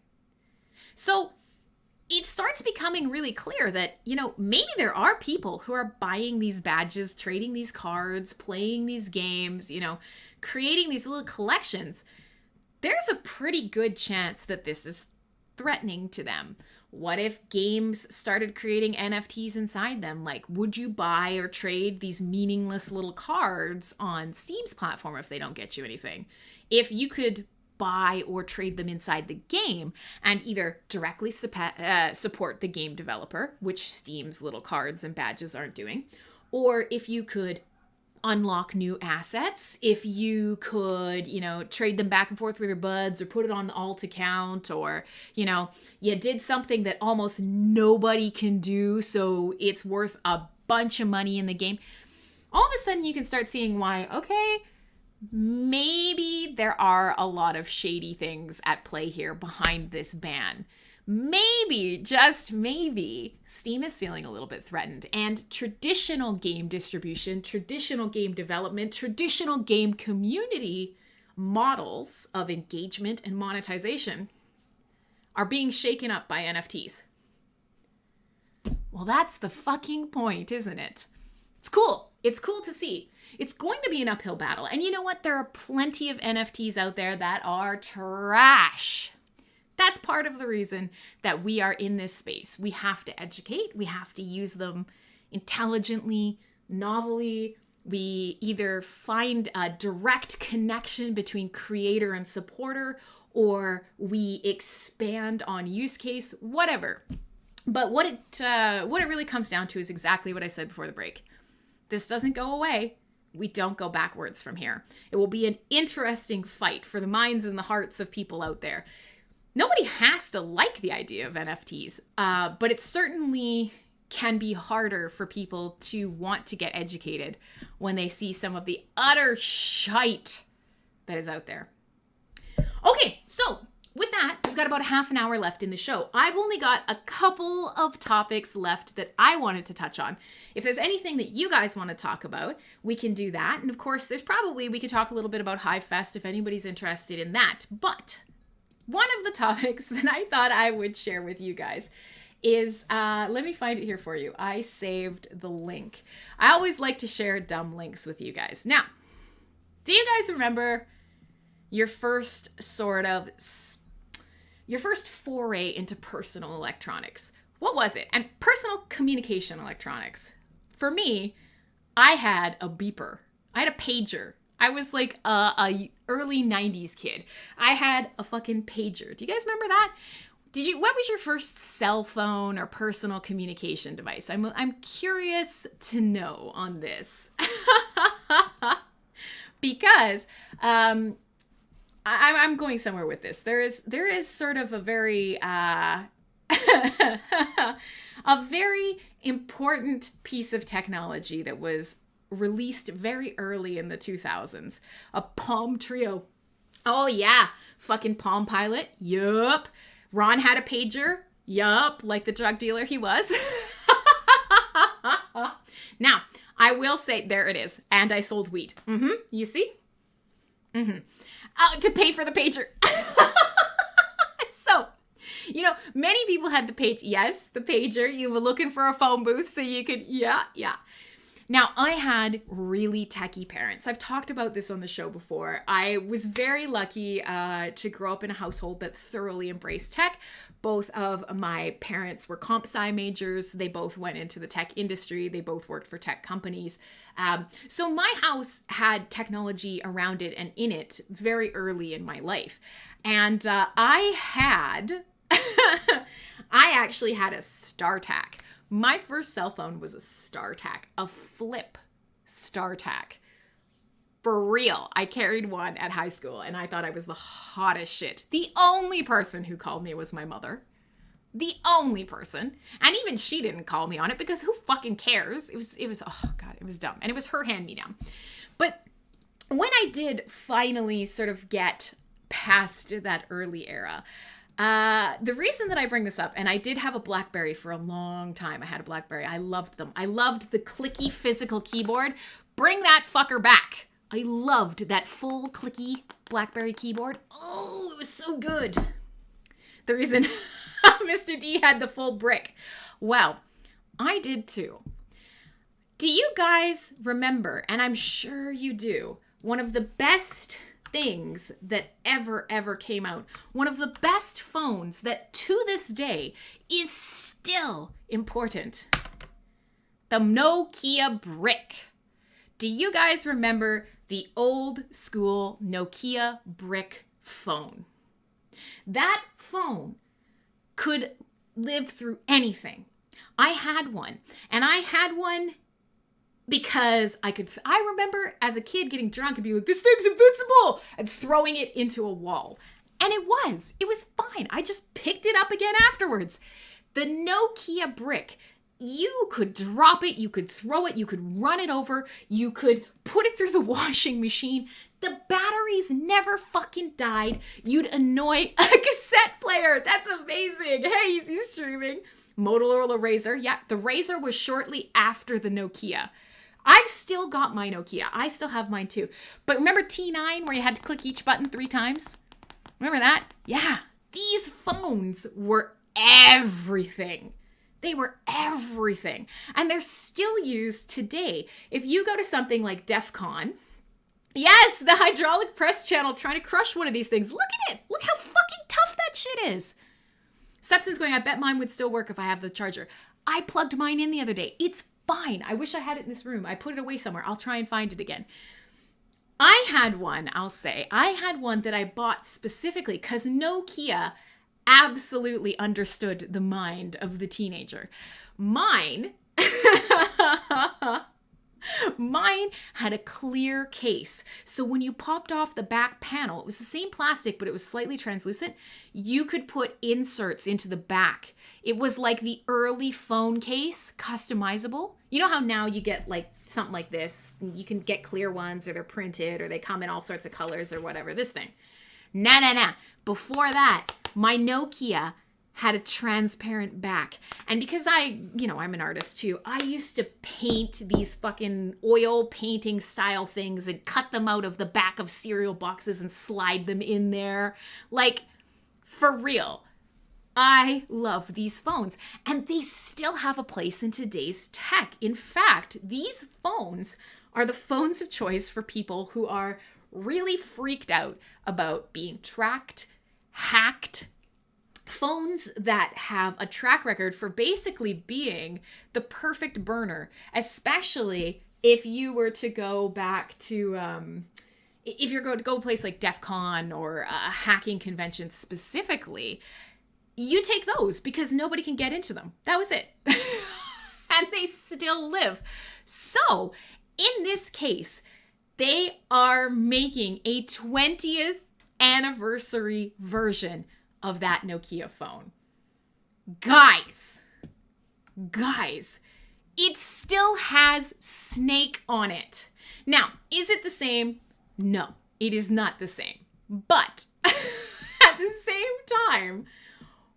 So it starts becoming really clear that, maybe there are people who are buying these badges, trading these cards, playing these games, creating these little collections. There's a pretty good chance that this is threatening to them. What if games started creating NFTs inside them? Like, would you buy or trade these meaningless little cards on Steam's platform if they don't get you anything? If you could buy or trade them inside the game and either directly support the game developer, which Steam's little cards and badges aren't doing, or if you could unlock new assets, if you could, trade them back and forth with your buds or put it on the alt account, or, you did something that almost nobody can do, so it's worth a bunch of money in the game. All of a sudden you can start seeing why, okay, maybe there are a lot of shady things at play here behind this ban. Maybe, just maybe, Steam is feeling a little bit threatened, and traditional game distribution, traditional game development, traditional game community models of engagement and monetization are being shaken up by NFTs. Well, that's the fucking point, isn't it? It's cool. It's cool to see. It's going to be an uphill battle. And you know what? There are plenty of NFTs out there that are trash. That's part of the reason that we are in this space. We have to educate. We have to use them intelligently, novelly. We either find a direct connection between creator and supporter, or we expand on use case, whatever. But what it really comes down to is exactly what I said before the break. This doesn't go away. We don't go backwards from here. It will be an interesting fight for the minds and the hearts of people out there. Nobody has to like the idea of NFTs, but it certainly can be harder for people to want to get educated when they see some of the utter shite that is out there. Okay, so with that, we've got about half an hour left in the show. I've only got a couple of topics left that I wanted to touch on. If there's anything that you guys want to talk about, we can do that. And of course, we could talk a little bit about Hive Fest if anybody's interested in that. But one of the topics that I thought I would share with you guys is, let me find it here for you. I saved the link. I always like to share dumb links with you guys. Now, do you guys remember your first foray into personal electronics? What was it? And personal communication electronics. For me, I had a beeper. I had a pager. I was like a early 90s kid. I had a fucking pager. Do you guys remember that? What was your first cell phone or personal communication device? I'm curious to know on this. Because I'm going somewhere with this. There is sort of a very A very important piece of technology that was released very early in the 2000s. A Palm Trio. Oh yeah, fucking Palm Pilot. Yup. Ron had a pager. Yup, like the drug dealer he was. Now, I will say, there it is. And I sold weed. You see? To pay for the pager. So, many people had the page. Yes, the pager. You were looking for a phone booth so you could, yeah. Now, I had really techie parents. I've talked about this on the show before. I was very lucky to grow up in a household that thoroughly embraced tech. Both of my parents were comp sci majors. They both went into the tech industry. They both worked for tech companies. So my house had technology around it and in it very early in my life. And I actually had a StarTAC. My first cell phone was a StarTAC, a flip StarTAC. For real, I carried one at high school and I thought I was the hottest shit. The only person who called me was my mother. The only person. And even she didn't call me on it because who fucking cares? It was, oh God, it was dumb. And it was her hand-me-down. But when I did finally sort of get past that early era, the reason that I bring this up, and I did have a BlackBerry for a long time. I had a BlackBerry. I loved them. I loved the clicky physical keyboard. Bring that fucker back. I loved that full clicky BlackBerry keyboard. Oh, it was so good. The reason Mr. D had the full brick. Well, I did too. Do you guys remember, and I'm sure you do, one of the best things that ever came out, one of the best phones that to this day is still important, the Nokia brick. Do you guys remember the old school Nokia brick phone? That phone could live through anything. I had one, and I had one because I remember as a kid getting drunk and being like, this thing's invincible, and throwing it into a wall. And it was fine. I just picked it up again afterwards. The Nokia brick, you could drop it, you could throw it, you could run it over, you could put it through the washing machine. The batteries never fucking died. You'd annoy a cassette player. That's amazing. Hey, easy streaming. Motorola Razr. Yeah, the Razr was shortly after the Nokia. I've still got my Nokia. I still have mine too. But remember T9 where you had to click each button 3 times? Remember that? Yeah. These phones were everything. They were everything. And they're still used today. If you go to something like DEF CON, yes, the hydraulic press channel trying to crush one of these things. Look at it. Look how fucking tough that shit is. Substance going, I bet mine would still work if I have the charger. I plugged mine in the other day. It's fine. I wish I had it in this room. I put it away somewhere. I'll try and find it again. I had one that I bought specifically because Nokia absolutely understood the mind of the teenager. Mine had a clear case. So when you popped off the back panel, it was the same plastic, but it was slightly translucent. You could put inserts into the back. It was like the early phone case, customizable. You know how now you get like something like this? You can get clear ones, or they're printed, or they come in all sorts of colors or whatever. This thing. Nah. Before that, my Nokia had a transparent back. And because I'm an artist too, I used to paint these fucking oil painting style things and cut them out of the back of cereal boxes and slide them in there. Like, for real. I love these phones, and they still have a place in today's tech. In fact, these phones are the phones of choice for people who are really freaked out about being tracked, hacked, phones that have a track record for basically being the perfect burner, especially if you were to go back to, if you're going to go to a place like DEF CON or a hacking convention specifically, you take those because nobody can get into them. That was it. And they still live. So in this case, they are making a 20th anniversary version of that Nokia phone. Guys, it still has Snake on it. Now, is it the same? No, it is not the same. But at the same time,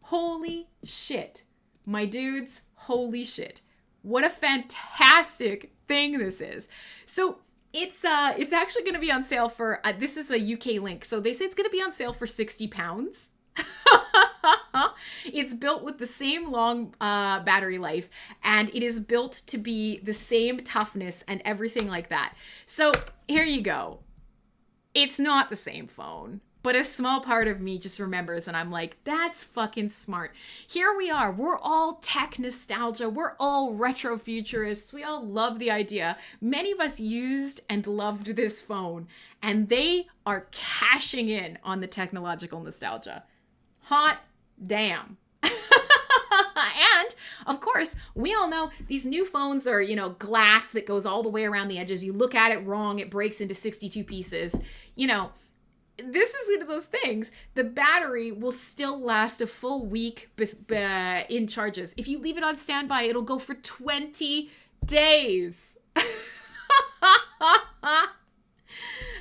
holy shit, my dudes, holy shit. What a fantastic thing this is. So it's actually going to be on sale for, this is a UK link. So they say it's going to be on sale for £60. It's built with the same long battery life, and it is built to be the same toughness and everything like that. So here you go. It's not the same phone, but a small part of me just remembers, and I'm like, that's fucking smart. Here we are. We're all tech nostalgia. We're all retro futurists. We all love the idea. Many of us used and loved this phone, and they are cashing in on the technological nostalgia. Hot damn. And of course, we all know these new phones are, glass that goes all the way around the edges. You look at it wrong, it breaks into 62 pieces. This is one of those things. The battery will still last a full week in charges. If you leave it on standby, it'll go for 20 days.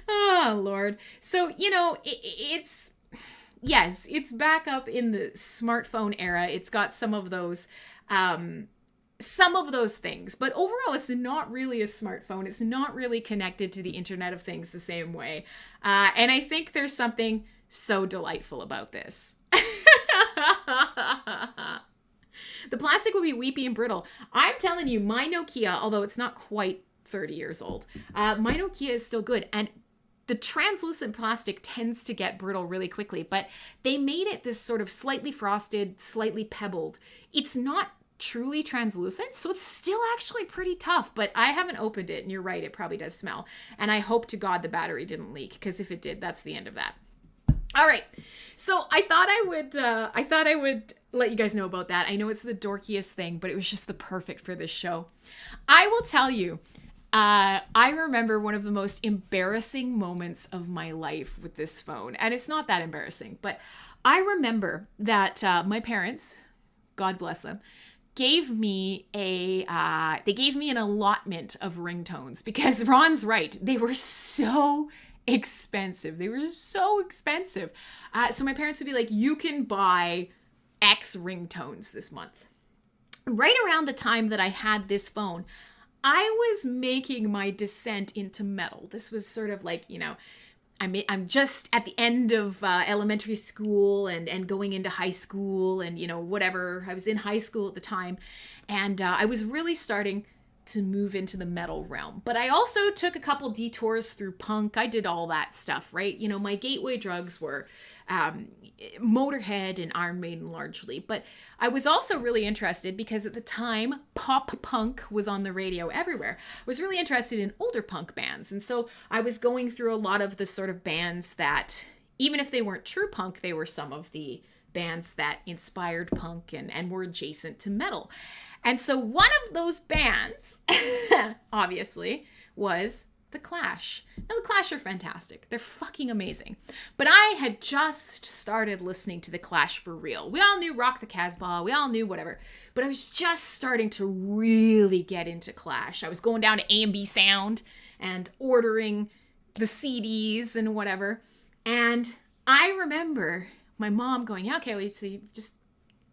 Oh, Lord. So, yes, it's back up in the smartphone era. It's got some of those things, but overall it's not really a smartphone. It's not really connected to the Internet of Things the same way. And I think there's something so delightful about this. The plastic will be weepy and brittle. I'm telling you, my Nokia, although it's not quite 30 years old, my Nokia is still good. And the translucent plastic tends to get brittle really quickly, but they made it this sort of slightly frosted, slightly pebbled. It's not truly translucent, so it's still actually pretty tough, but I haven't opened it, and you're right, it probably does smell. And I hope to God the battery didn't leak, because if it did, that's the end of that. All right, so I thought I would let you guys know about that. I know it's the dorkiest thing, but it was just the perfect for this show. I will tell you, I remember one of the most embarrassing moments of my life with this phone. And it's not that embarrassing, but I remember that my parents, God bless them, gave me an allotment of ringtones, because Ron's right. They were so expensive. So my parents would be like, you can buy X ringtones this month. Right around the time that I had this phone, I was making my descent into metal. This was sort of like, I'm just at the end of elementary school and going into high school and, whatever. I was in high school at the time, and I was really starting to move into the metal realm. But I also took a couple detours through punk. I did all that stuff, right? My gateway drugs were Motorhead and Iron Maiden largely. But I was also really interested because at the time, pop punk was on the radio everywhere. I was really interested in older punk bands. And so I was going through a lot of the sort of bands that, even if they weren't true punk, they were some of the bands that inspired punk and were adjacent to metal. And so one of those bands, obviously, was The Clash. Now, The Clash are fantastic. They're fucking amazing. But I had just started listening to The Clash for real. We all knew Rock the Casbah. We all knew whatever. But I was just starting to really get into Clash. I was going down to A&B Sound and ordering the CDs and whatever. And I remember my mom going, yeah, okay, well, so you just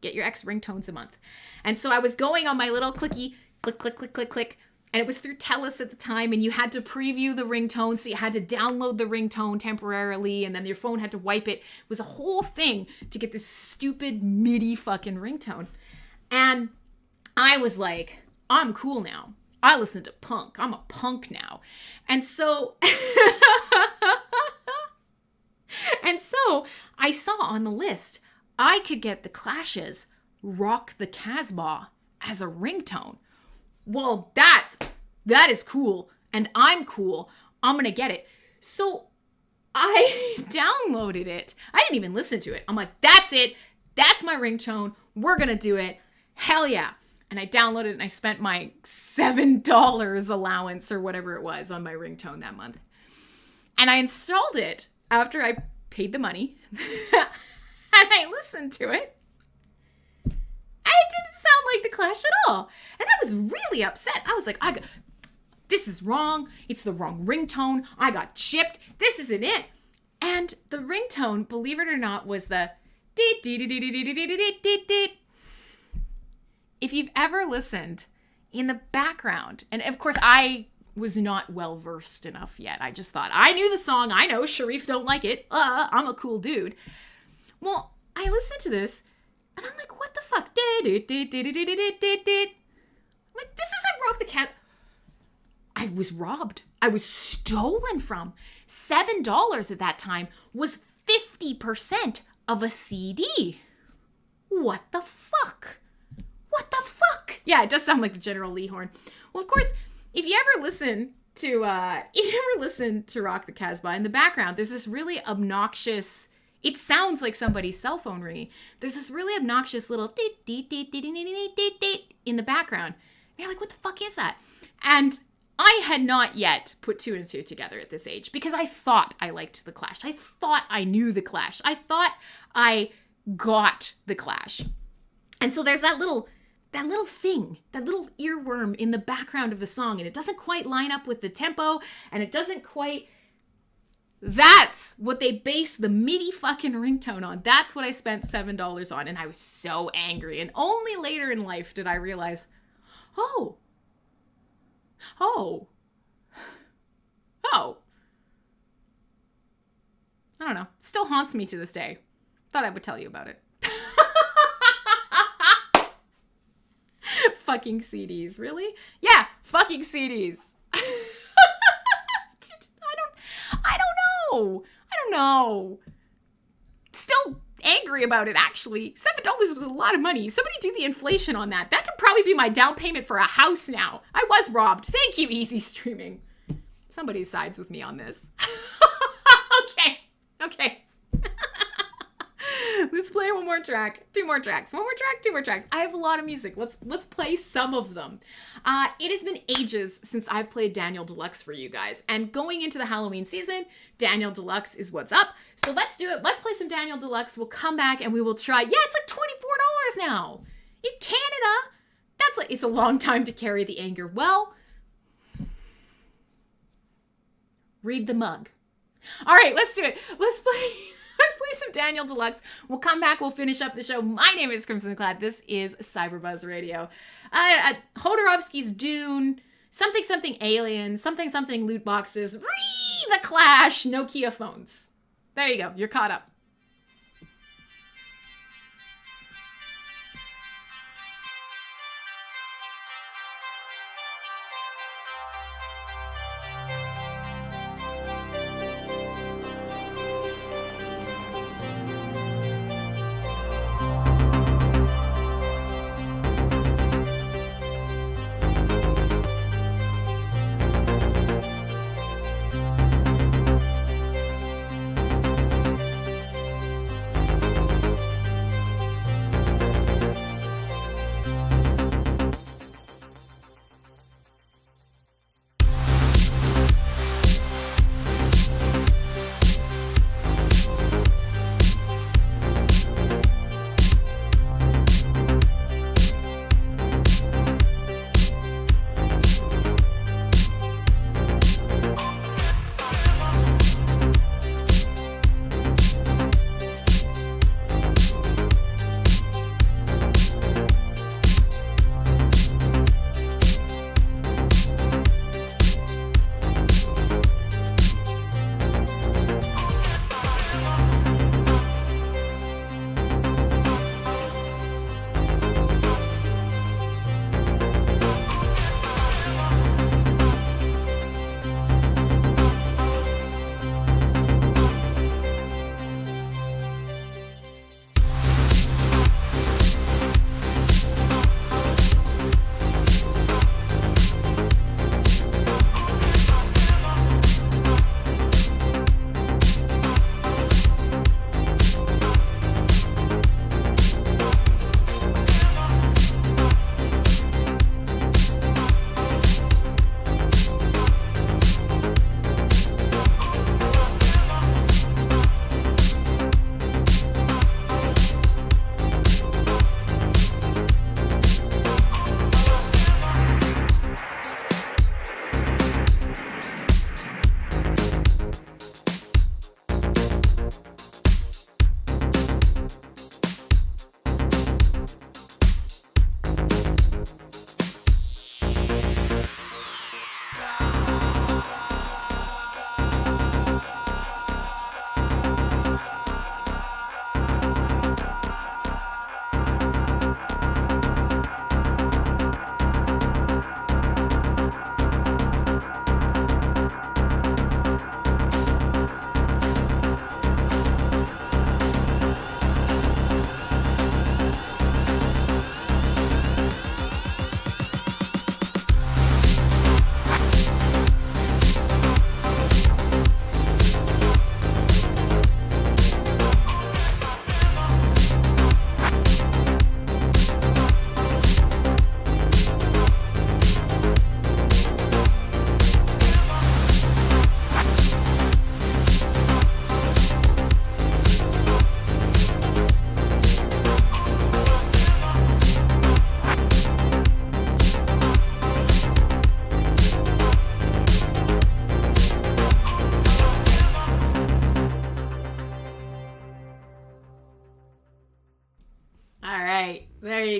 get your X ringtones a month. And so I was going on my little clicky, click, click, click, click, click. And it was through TELUS at the time, and you had to preview the ringtone, so you had to download the ringtone temporarily, and then your phone had to wipe it. It was a whole thing to get this stupid MIDI fucking ringtone. And I was like, I'm cool now. I listen to punk. I'm a punk now. And so... and so I saw on the list, I could get The Clash's Rock the Casbah as a ringtone. Well, that is cool, and I'm cool. I'm gonna get it. So I downloaded it. I didn't even listen to it. I'm like, that's it. That's my ringtone. We're gonna do it. Hell yeah. And I downloaded it, and I spent my $7 allowance or whatever it was on my ringtone that month. And I installed it after I paid the money. And I listened to it. And it didn't sound like the Clash at all. And I was really upset. I was like, this is wrong. It's the wrong ringtone. I got chipped. This isn't it. And the ringtone, believe it or not, was the deet, deet, deet, deet, deet, deet, deet, deet, deet. If you've ever listened in the background, and of course I was not well versed enough yet. I just thought, I knew the song. I know Sharif don't like it. I'm a cool dude. Well, I listened to this and I'm like, what the fuck? I'm like, this isn't Rock the Cat. I was robbed. I was stolen from. $7 at that time was 50% of a CD. What the fuck? What the fuck? Yeah, it does sound like the General Lee horn. Well, of course, if you ever listen to Rock the Casbah, in the background, there's this really obnoxious, it sounds like somebody's cell phone ringing. There's this really obnoxious little deet, deet, deet, deet, deet, deet, deet, deet in the background. And you're like, what the fuck is that? And I had not yet put two and two together at this age because I thought I liked the Clash. I thought I knew the Clash. I thought I got the Clash. And so there's that little thing, that little earworm in the background of the song, and it doesn't quite line up with the tempo, and it doesn't quite... That's what they base the MIDI fucking ringtone on. That's what I spent $7 on, and I was so angry. And only later in life did I realize, oh. I don't know. Still haunts me to this day. Thought I would tell you about it. Fucking CDs, really? Yeah, fucking CDs. I don't know. Still angry about it, actually. $7 was a lot of money. Somebody do the inflation on that. That could probably be my down payment for a house now. I was robbed. Thank you, Easy Streaming. Somebody sides with me on this. Okay. Let's play one more track. Two more tracks. I have a lot of music. Let's play some of them. It has been ages since I've played Daniel Deluxe for you guys. And going into the Halloween season, Daniel Deluxe is what's up. So let's do it. Let's play some Daniel Deluxe. We'll come back and we will try. Yeah, it's like $24 now. In Canada. It's a long time to carry the anger. Well, read the mug. All right, let's do it. Let's play some Daniel Deluxe. We'll come back. We'll finish up the show. My name is Crimson Clad. This is CyberBuzz Radio. Hodorovsky's Dune, something alien, something loot boxes, the Clash, Nokia phones. There you go. You're caught up.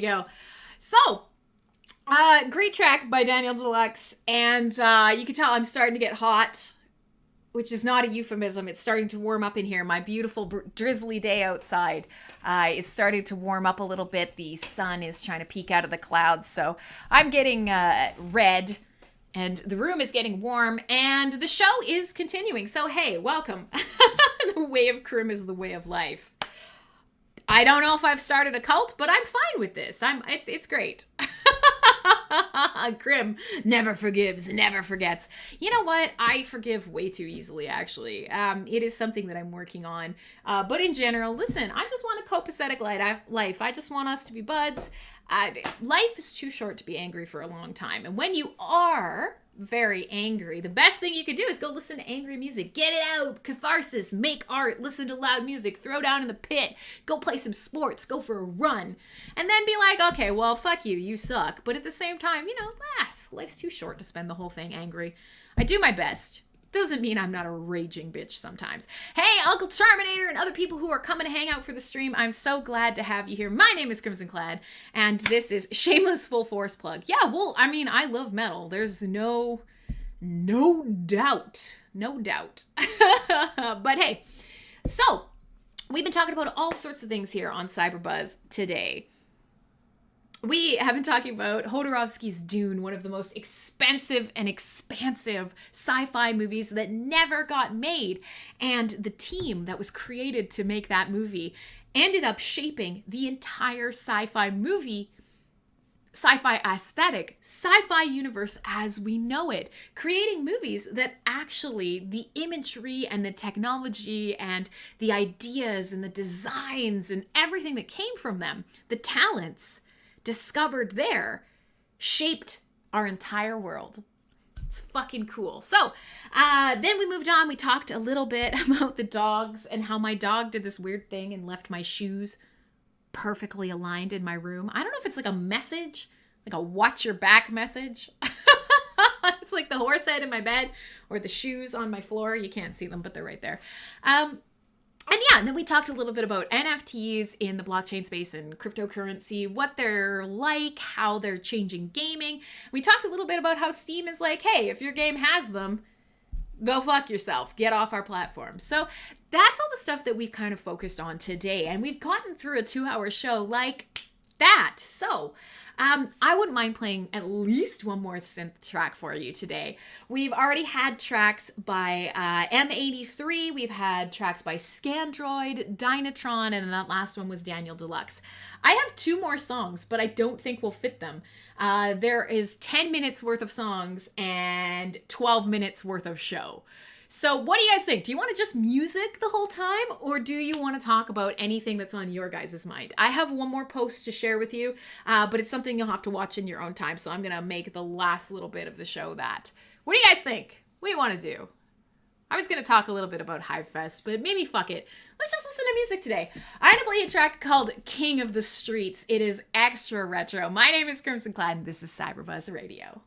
go. So, great track by Daniel Deluxe, and you can tell I'm starting to get hot, which is not a euphemism. It's starting to warm up in here. My beautiful drizzly day outside is starting to warm up a little bit. The sun is trying to peek out of the clouds, so I'm getting red, and the room is getting warm, and the show is continuing. So, hey, welcome. The way of Krim is the way of life. I don't know if I've started a cult, but I'm fine with this. It's great. Krim never forgives, never forgets. You know what? I forgive way too easily, actually. It is something that I'm working on. But in general, listen, I just want a copacetic life. I just want us to be buds. Life is too short to be angry for a long time. And when you are very angry, the best thing you could do is go listen to angry music. Get it out. Catharsis. Make art. Listen to loud music. Throw down in the pit. Go play some sports. Go for a run. And then be like, okay, well, fuck you. You suck. But at the same time, life's too short to spend the whole thing angry. I do my best. Doesn't mean I'm not a raging bitch sometimes. Hey, Uncle Charminator and other people who are coming to hang out for the stream, I'm so glad to have you here. My name is Crimson Clad, and this is Shameless Full Force Plug. Yeah, well, I mean, I love metal. There's no doubt. No doubt. But hey, so we've been talking about all sorts of things here on CyberBuzz today. We have been talking about Jodorowsky's Dune, one of the most expensive and expansive sci-fi movies that never got made. And the team that was created to make that movie ended up shaping the entire sci-fi movie, sci-fi aesthetic, sci-fi universe as we know it, creating movies that actually the imagery and the technology and the ideas and the designs and everything that came from them, the talents discovered there, shaped our entire world. It's fucking cool. So then we moved on. We talked a little bit about the dogs and how my dog did this weird thing and left my shoes perfectly aligned in my room. I don't know if it's like a message, like a watch your back message. It's like the horse head in my bed or the shoes on my floor. You can't see them, but they're right there. And then we talked a little bit about NFTs in the blockchain space and cryptocurrency, what they're like, how they're changing gaming. We talked a little bit about how Steam is like, hey, if your game has them, go fuck yourself. Get off our platform. So that's all the stuff that we've kind of focused on today. And we've gotten through a 2-hour show like that. So I wouldn't mind playing at least one more synth track for you today. We've already had tracks by M83. We've had tracks by Scandroid, Dynatron, and then that last one was Daniel Deluxe. I have 2 more songs, but I don't think we'll fit them. There is 10 minutes worth of songs and 12 minutes worth of show. So what do you guys think? Do you want to just music the whole time, or do you want to talk about anything that's on your guys' mind? I have one more post to share with you, but it's something you'll have to watch in your own time, so I'm going to make the last little bit of the show that. What do you guys think? What do you want to do? I was going to talk a little bit about Hive Fest, but maybe fuck it. Let's just listen to music today. I'm going to play a track called King of the Streets. It is extra retro. My name is Crimson Clad, and this is CyberBuzz Radio.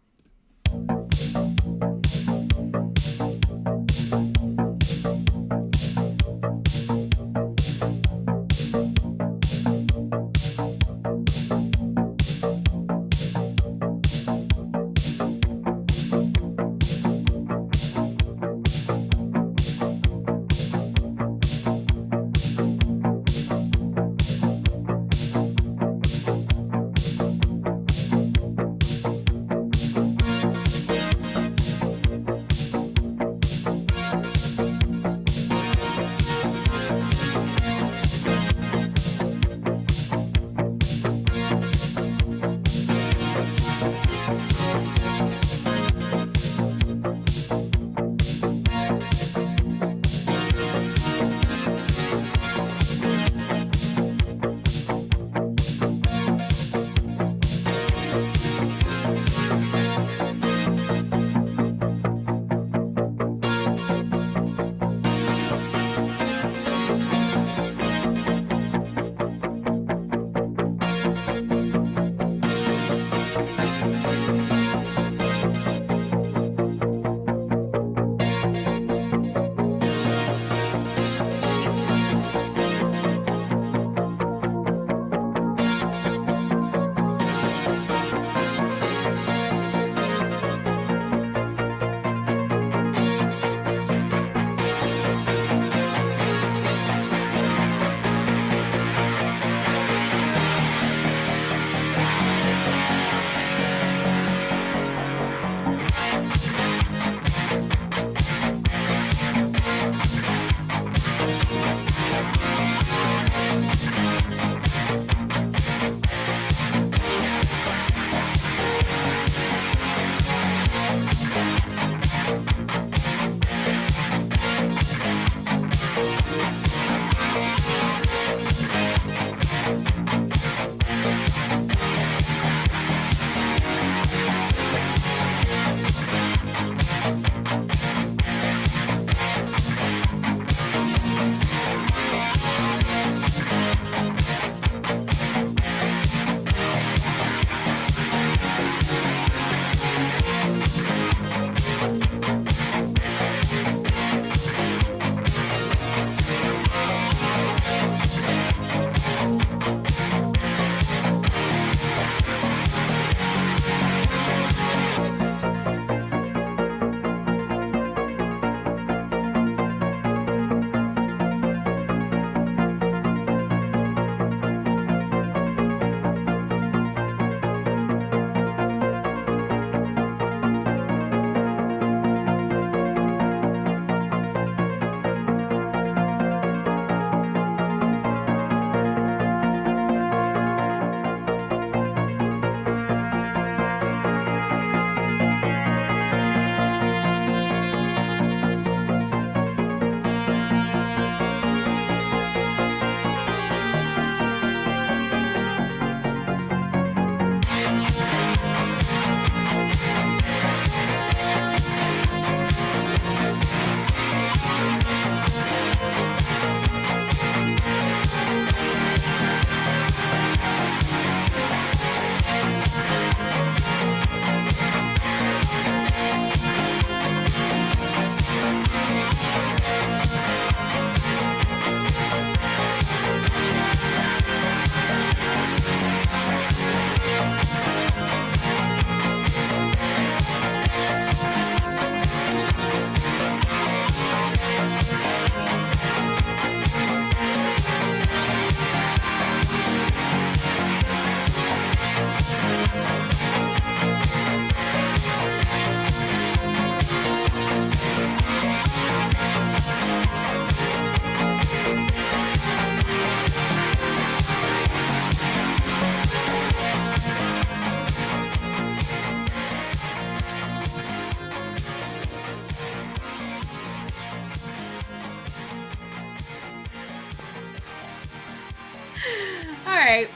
right.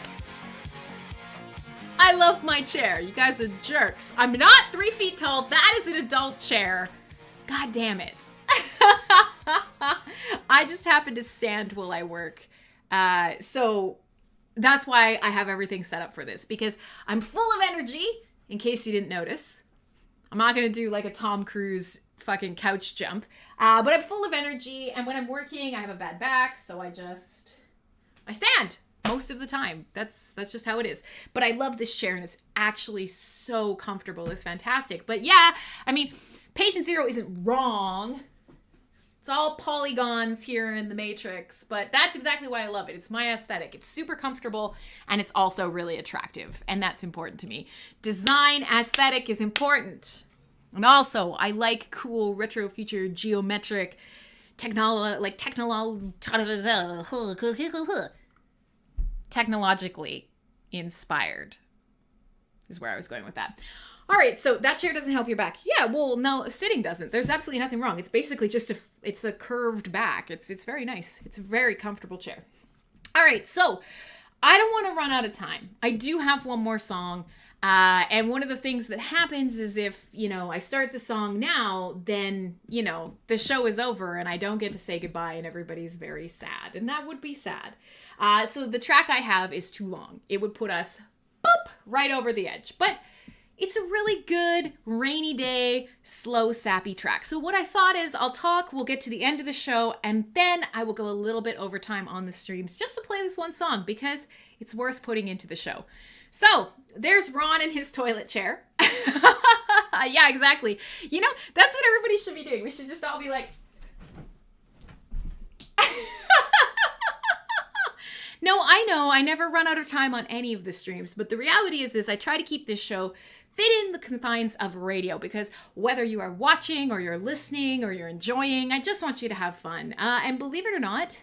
I love my chair. You guys are jerks. I'm not 3 feet tall. That is an adult chair. God damn it. I just happen to stand while I work. So that's why I have everything set up for this, because I'm full of energy, in case you didn't notice. I'm not going to do like a Tom Cruise fucking couch jump, but I'm full of energy, and when I'm working, I have a bad back, so I stand most of the time. That's just how it is. But I love this chair, and it's actually so comfortable. It's fantastic. But yeah, I mean, patient zero isn't wrong. It's all polygons here in the Matrix, but that's exactly why I love it. It's my aesthetic. It's super comfortable, and it's also really attractive, and that's important to me. Design aesthetic is important. And also, I like cool retro future geometric technologically inspired is where I was going with that. All right, so that chair doesn't help your back. Yeah, well, no, sitting doesn't. There's absolutely nothing wrong. It's basically just it's a curved back. It's very nice. It's a very comfortable chair. All right, so I don't want to run out of time. I do have one more song. And one of the things that happens is if, I start the song now, then, the show is over and I don't get to say goodbye and everybody's very sad. And that would be sad. So the track I have is too long. It would put us right over the edge. But it's a really good rainy day, slow, sappy track. So what I thought is we'll get to the end of the show, and then I will go a little bit over time on the streams just to play this one song because it's worth putting into the show. So there's Ron in his toilet chair. Yeah, exactly. That's what everybody should be doing. We should just all be like... No, I know I never run out of time on any of the streams, but the reality is I try to keep this show fit in the confines of radio, because whether you are watching or you're listening or you're enjoying, I just want you to have fun. And believe it or not,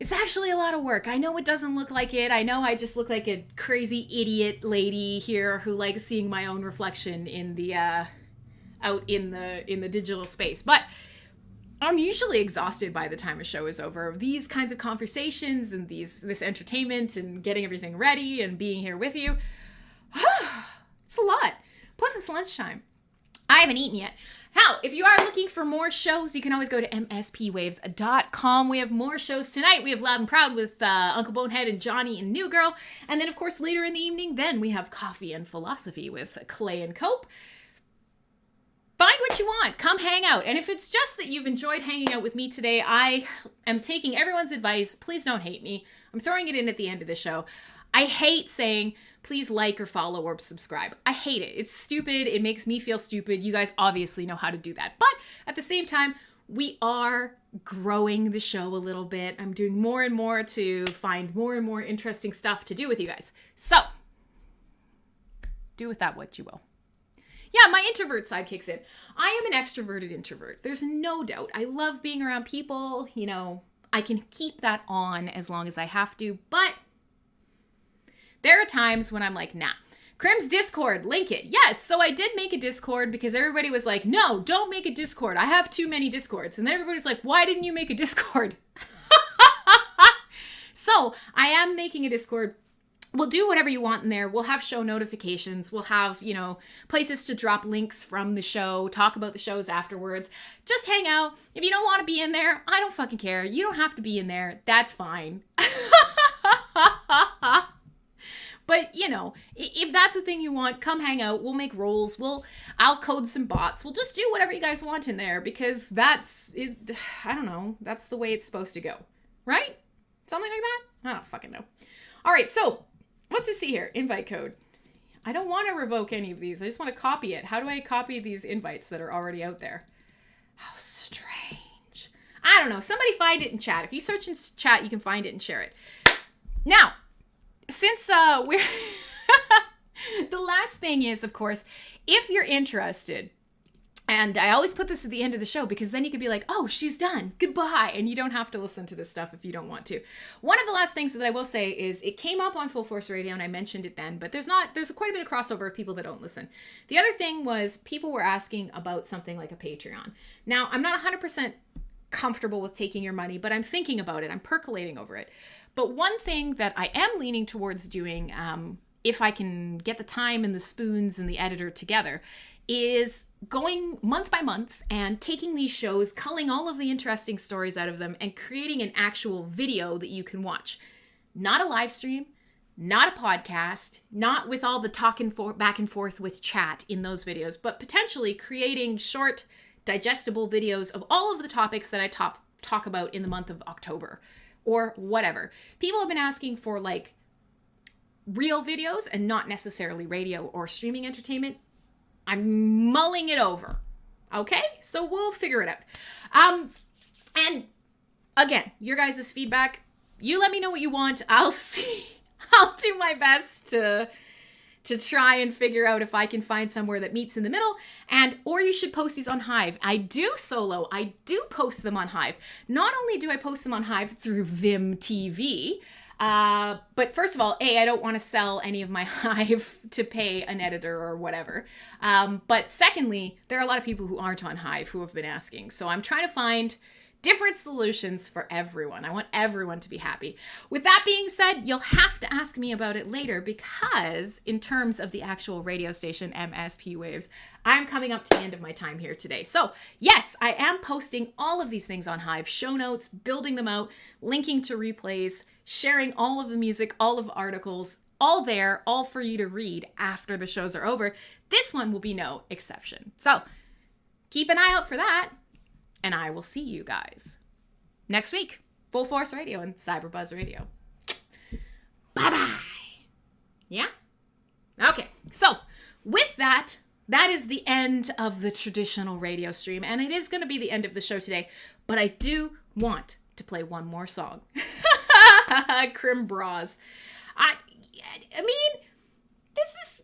it's actually a lot of work. I know it doesn't look like it. I know I just look like a crazy idiot lady here who likes seeing my own reflection in the out in the digital space, but I'm usually exhausted by the time a show is over. These kinds of conversations and this entertainment and getting everything ready and being here with you. It's a lot. Plus it's lunchtime. I haven't eaten yet. Now, if you are looking for more shows, you can always go to mspwaves.com. We have more shows tonight. We have Loud and Proud with Uncle Bonehead and Johnny and New Girl. And then, of course, later in the evening, then we have Coffee and Philosophy with Clay and Cope. Find what you want. Come hang out. And if it's just that you've enjoyed hanging out with me today, I am taking everyone's advice. Please don't hate me. I'm throwing it in at the end of the show. I hate saying, please like or follow or subscribe. I hate it. It's stupid. It makes me feel stupid. You guys obviously know how to do that. But at the same time, we are growing the show a little bit. I'm doing more and more to find more and more interesting stuff to do with you guys. So, do with that what you will. Yeah, my introvert side kicks in. I am an extroverted introvert. There's no doubt. I love being around people. I can keep that on as long as I have to. But there are times when I'm like, nah. Crim's Discord, link it. Yes, so I did make a Discord because everybody was like, no, don't make a Discord. I have too many Discords. And then everybody's like, why didn't you make a Discord? So I am making a Discord. We'll do whatever you want in there. We'll have show notifications. We'll have, places to drop links from the show, talk about the shows afterwards. Just hang out. If you don't want to be in there, I don't fucking care. You don't have to be in there. That's fine. But, if that's the thing you want, come hang out. We'll make roles. I'll code some bots. We'll just do whatever you guys want in there because I don't know. That's the way it's supposed to go. Right? Something like that? I don't fucking know. All right, so let's just see here. Invite code. I don't want to revoke any of these. I just want to copy it. How do I copy these invites that are already out there? How strange. I don't know. Somebody find it in chat. If you search in chat, you can find it and share it. Now, since we're... the last thing is, of course, if you're interested, and I always put this at the end of the show because then you could be like, oh, she's done. Goodbye. And you don't have to listen to this stuff if you don't want to. One of the last things that I will say is it came up on Full Force Radio and I mentioned it then, but there's quite a bit of crossover of people that don't listen. The other thing was people were asking about something like a Patreon. Now, I'm not 100% comfortable with taking your money, but I'm thinking about it. I'm percolating over it. But one thing that I am leaning towards doing, if I can get the time and the spoons and the editor together, is going month by month and taking these shows, culling all of the interesting stories out of them, and creating an actual video that you can watch. Not a live stream, not a podcast, not with all the back and forth with chat in those videos, but potentially creating short, digestible videos of all of the topics that I talk about in the month of October or whatever. People have been asking for like real videos and not necessarily radio or streaming entertainment. I'm mulling it over. Okay? So we'll figure it out. And again, your guys' feedback, you let me know what you want. I'll do my best to try and figure out if I can find somewhere that meets in the middle, or you should post these on Hive. I do post them on Hive. Not only do I post them on Hive through Vim TV, but first of all, I don't want to sell any of my Hive to pay an editor or whatever. But secondly, there are a lot of people who aren't on Hive who have been asking. So I'm trying to find different solutions for everyone. I want everyone to be happy. With that being said, you'll have to ask me about it later, because in terms of the actual radio station, MSP Waves, I'm coming up to the end of my time here today. So yes, I am posting all of these things on Hive, show notes, building them out, linking to replays, sharing all of the music, all of the articles, all there, all for you to read after the shows are over. This one will be no exception. So keep an eye out for that. And I will see you guys next week. Full Force Radio and CyberBuzz Radio. Bye-bye. Yeah? Okay. So with that is the end of the traditional radio stream. And it is going to be the end of the show today. But I do want to play one more song. Crim Bras. I mean,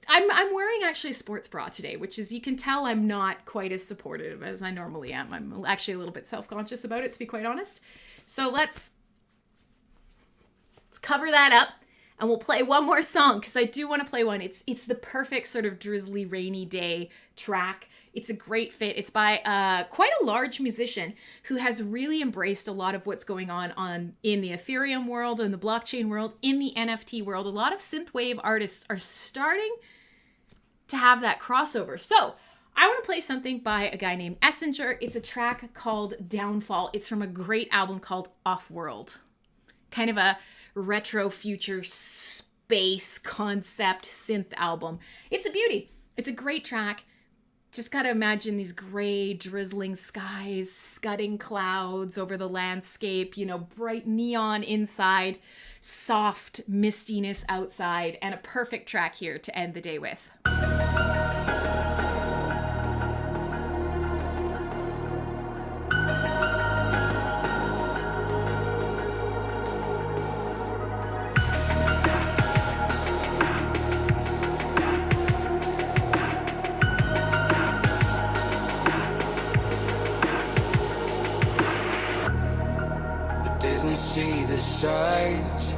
I'm wearing actually a sports bra today, which is, you can tell I'm not quite as supportive as I normally am. I'm actually a little bit self-conscious about it, to be quite honest. So let's cover that up, and we'll play one more song, because I do want to play one. It's the perfect sort of drizzly, rainy day track. It's a great fit. It's by quite a large musician who has really embraced a lot of what's going on in the Ethereum world, in the blockchain world, in the NFT world. A lot of Synthwave artists are starting to have that crossover. So I want to play something by a guy named Essenger. It's a track called Downfall. It's from a great album called Offworld. Kind of a retro future space concept synth album. It's a beauty. It's a great track. Just gotta imagine these gray, drizzling skies, scudding clouds over the landscape, bright neon inside, soft mistiness outside, and a perfect track here to end the day with. See the signs,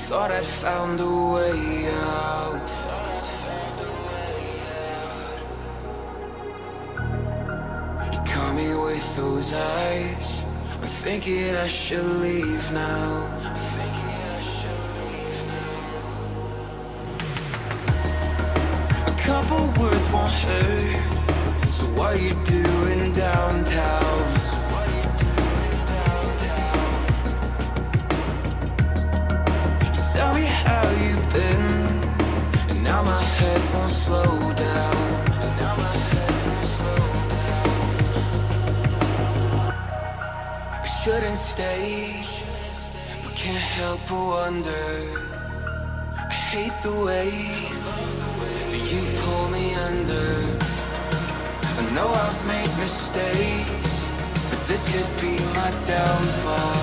thought I'd found a way out. You caught me with those eyes, I'm thinking I should leave now. A couple words won't hurt, so what you doing downtown? Tell me how you've been, and now my head won't slow down. I shouldn't stay, but can't help but wonder. I hate the way that you pull me under. I know I've made mistakes, but this could be my downfall.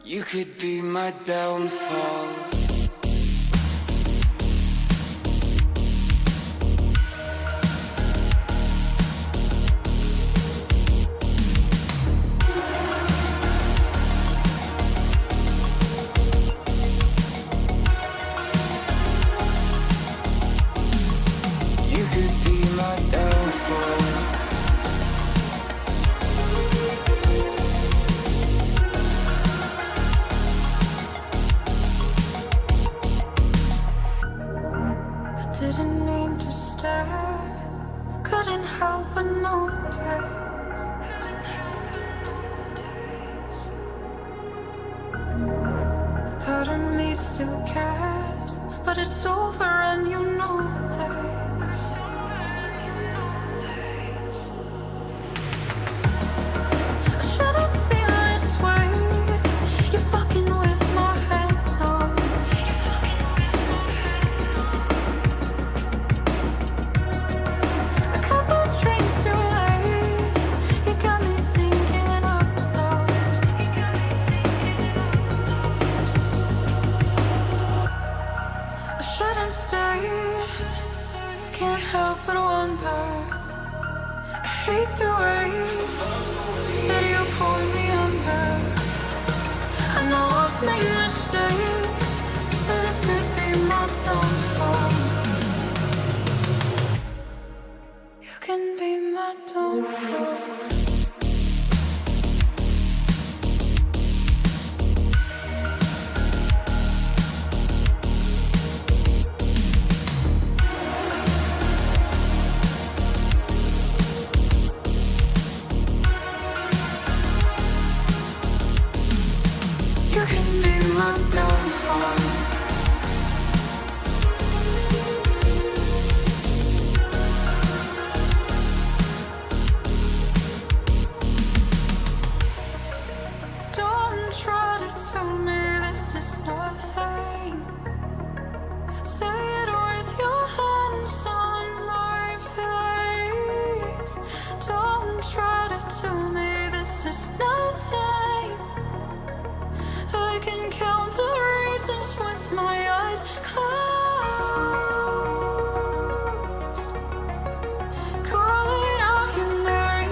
You could be my downfall. You could be my downfall. it's over and you know this. I shouldn't feel this way. You're fucking with my head now. A couple drinks too late, you got me thinking out loud. I shouldn't stay, can't help but wonder. I hate the way that you pull me under. I know I've made mistakes, but this could be my downfall. You can be my downfall. You can be my downfall. Don't try to tell me this is nothing. Say it with your hands on my face. Don't try to tell me this is nothing. I can count the reasons with my eyes closed. Calling out your name.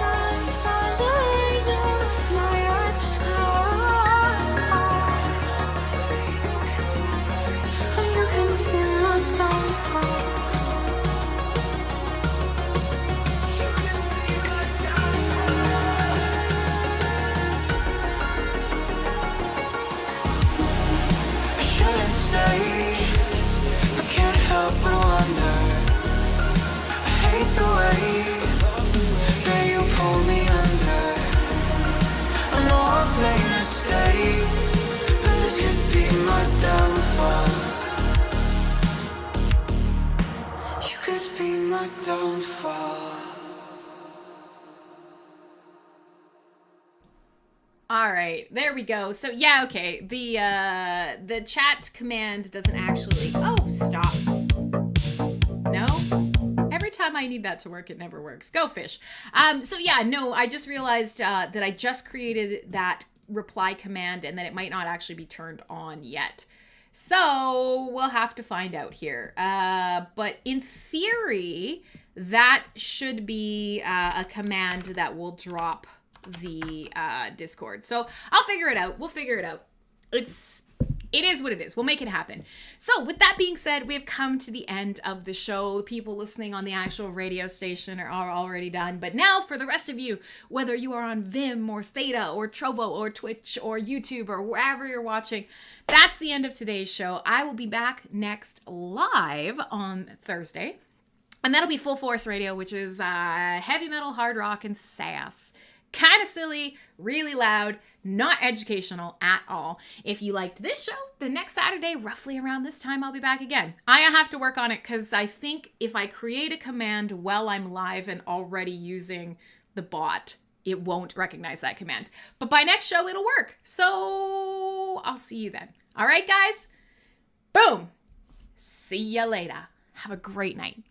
I find the reason with my eyes closed. And you can be my downfall. I shouldn't stay, but can't help but wonder. I hate the way that you pull me under. I know I've made mistakes, but this could be my downfall. You could be my downfall. All right, there we go. So yeah, okay. The chat command doesn't actually. Oh, stop. No. Every time I need that to work, it never works. Go fish. So yeah, no. I just realized that I just created that reply command, and that it might not actually be turned on yet. So we'll have to find out here. But in theory, that should be a command that will drop the Discord. So I'll figure it out. We'll figure it out. It is what it is. We'll make it happen. So with that being said, we have come to the end of the show. People listening on the actual radio station are already done. But now for the rest of you, whether you are on Vim or Theta or Trovo or Twitch or YouTube or wherever you're watching, that's the end of today's show. I will be back next live on Thursday. And that'll be Full Force Radio, which is heavy metal, hard rock, and sass. Kind of silly, really loud, not educational at all. If you liked this show, the next Saturday, roughly around this time, I'll be back again. I have to work on it because I think if I create a command while I'm live and already using the bot, it won't recognize that command. But by next show, it'll work. So I'll see you then. All right, guys? Boom. See ya later. Have a great night.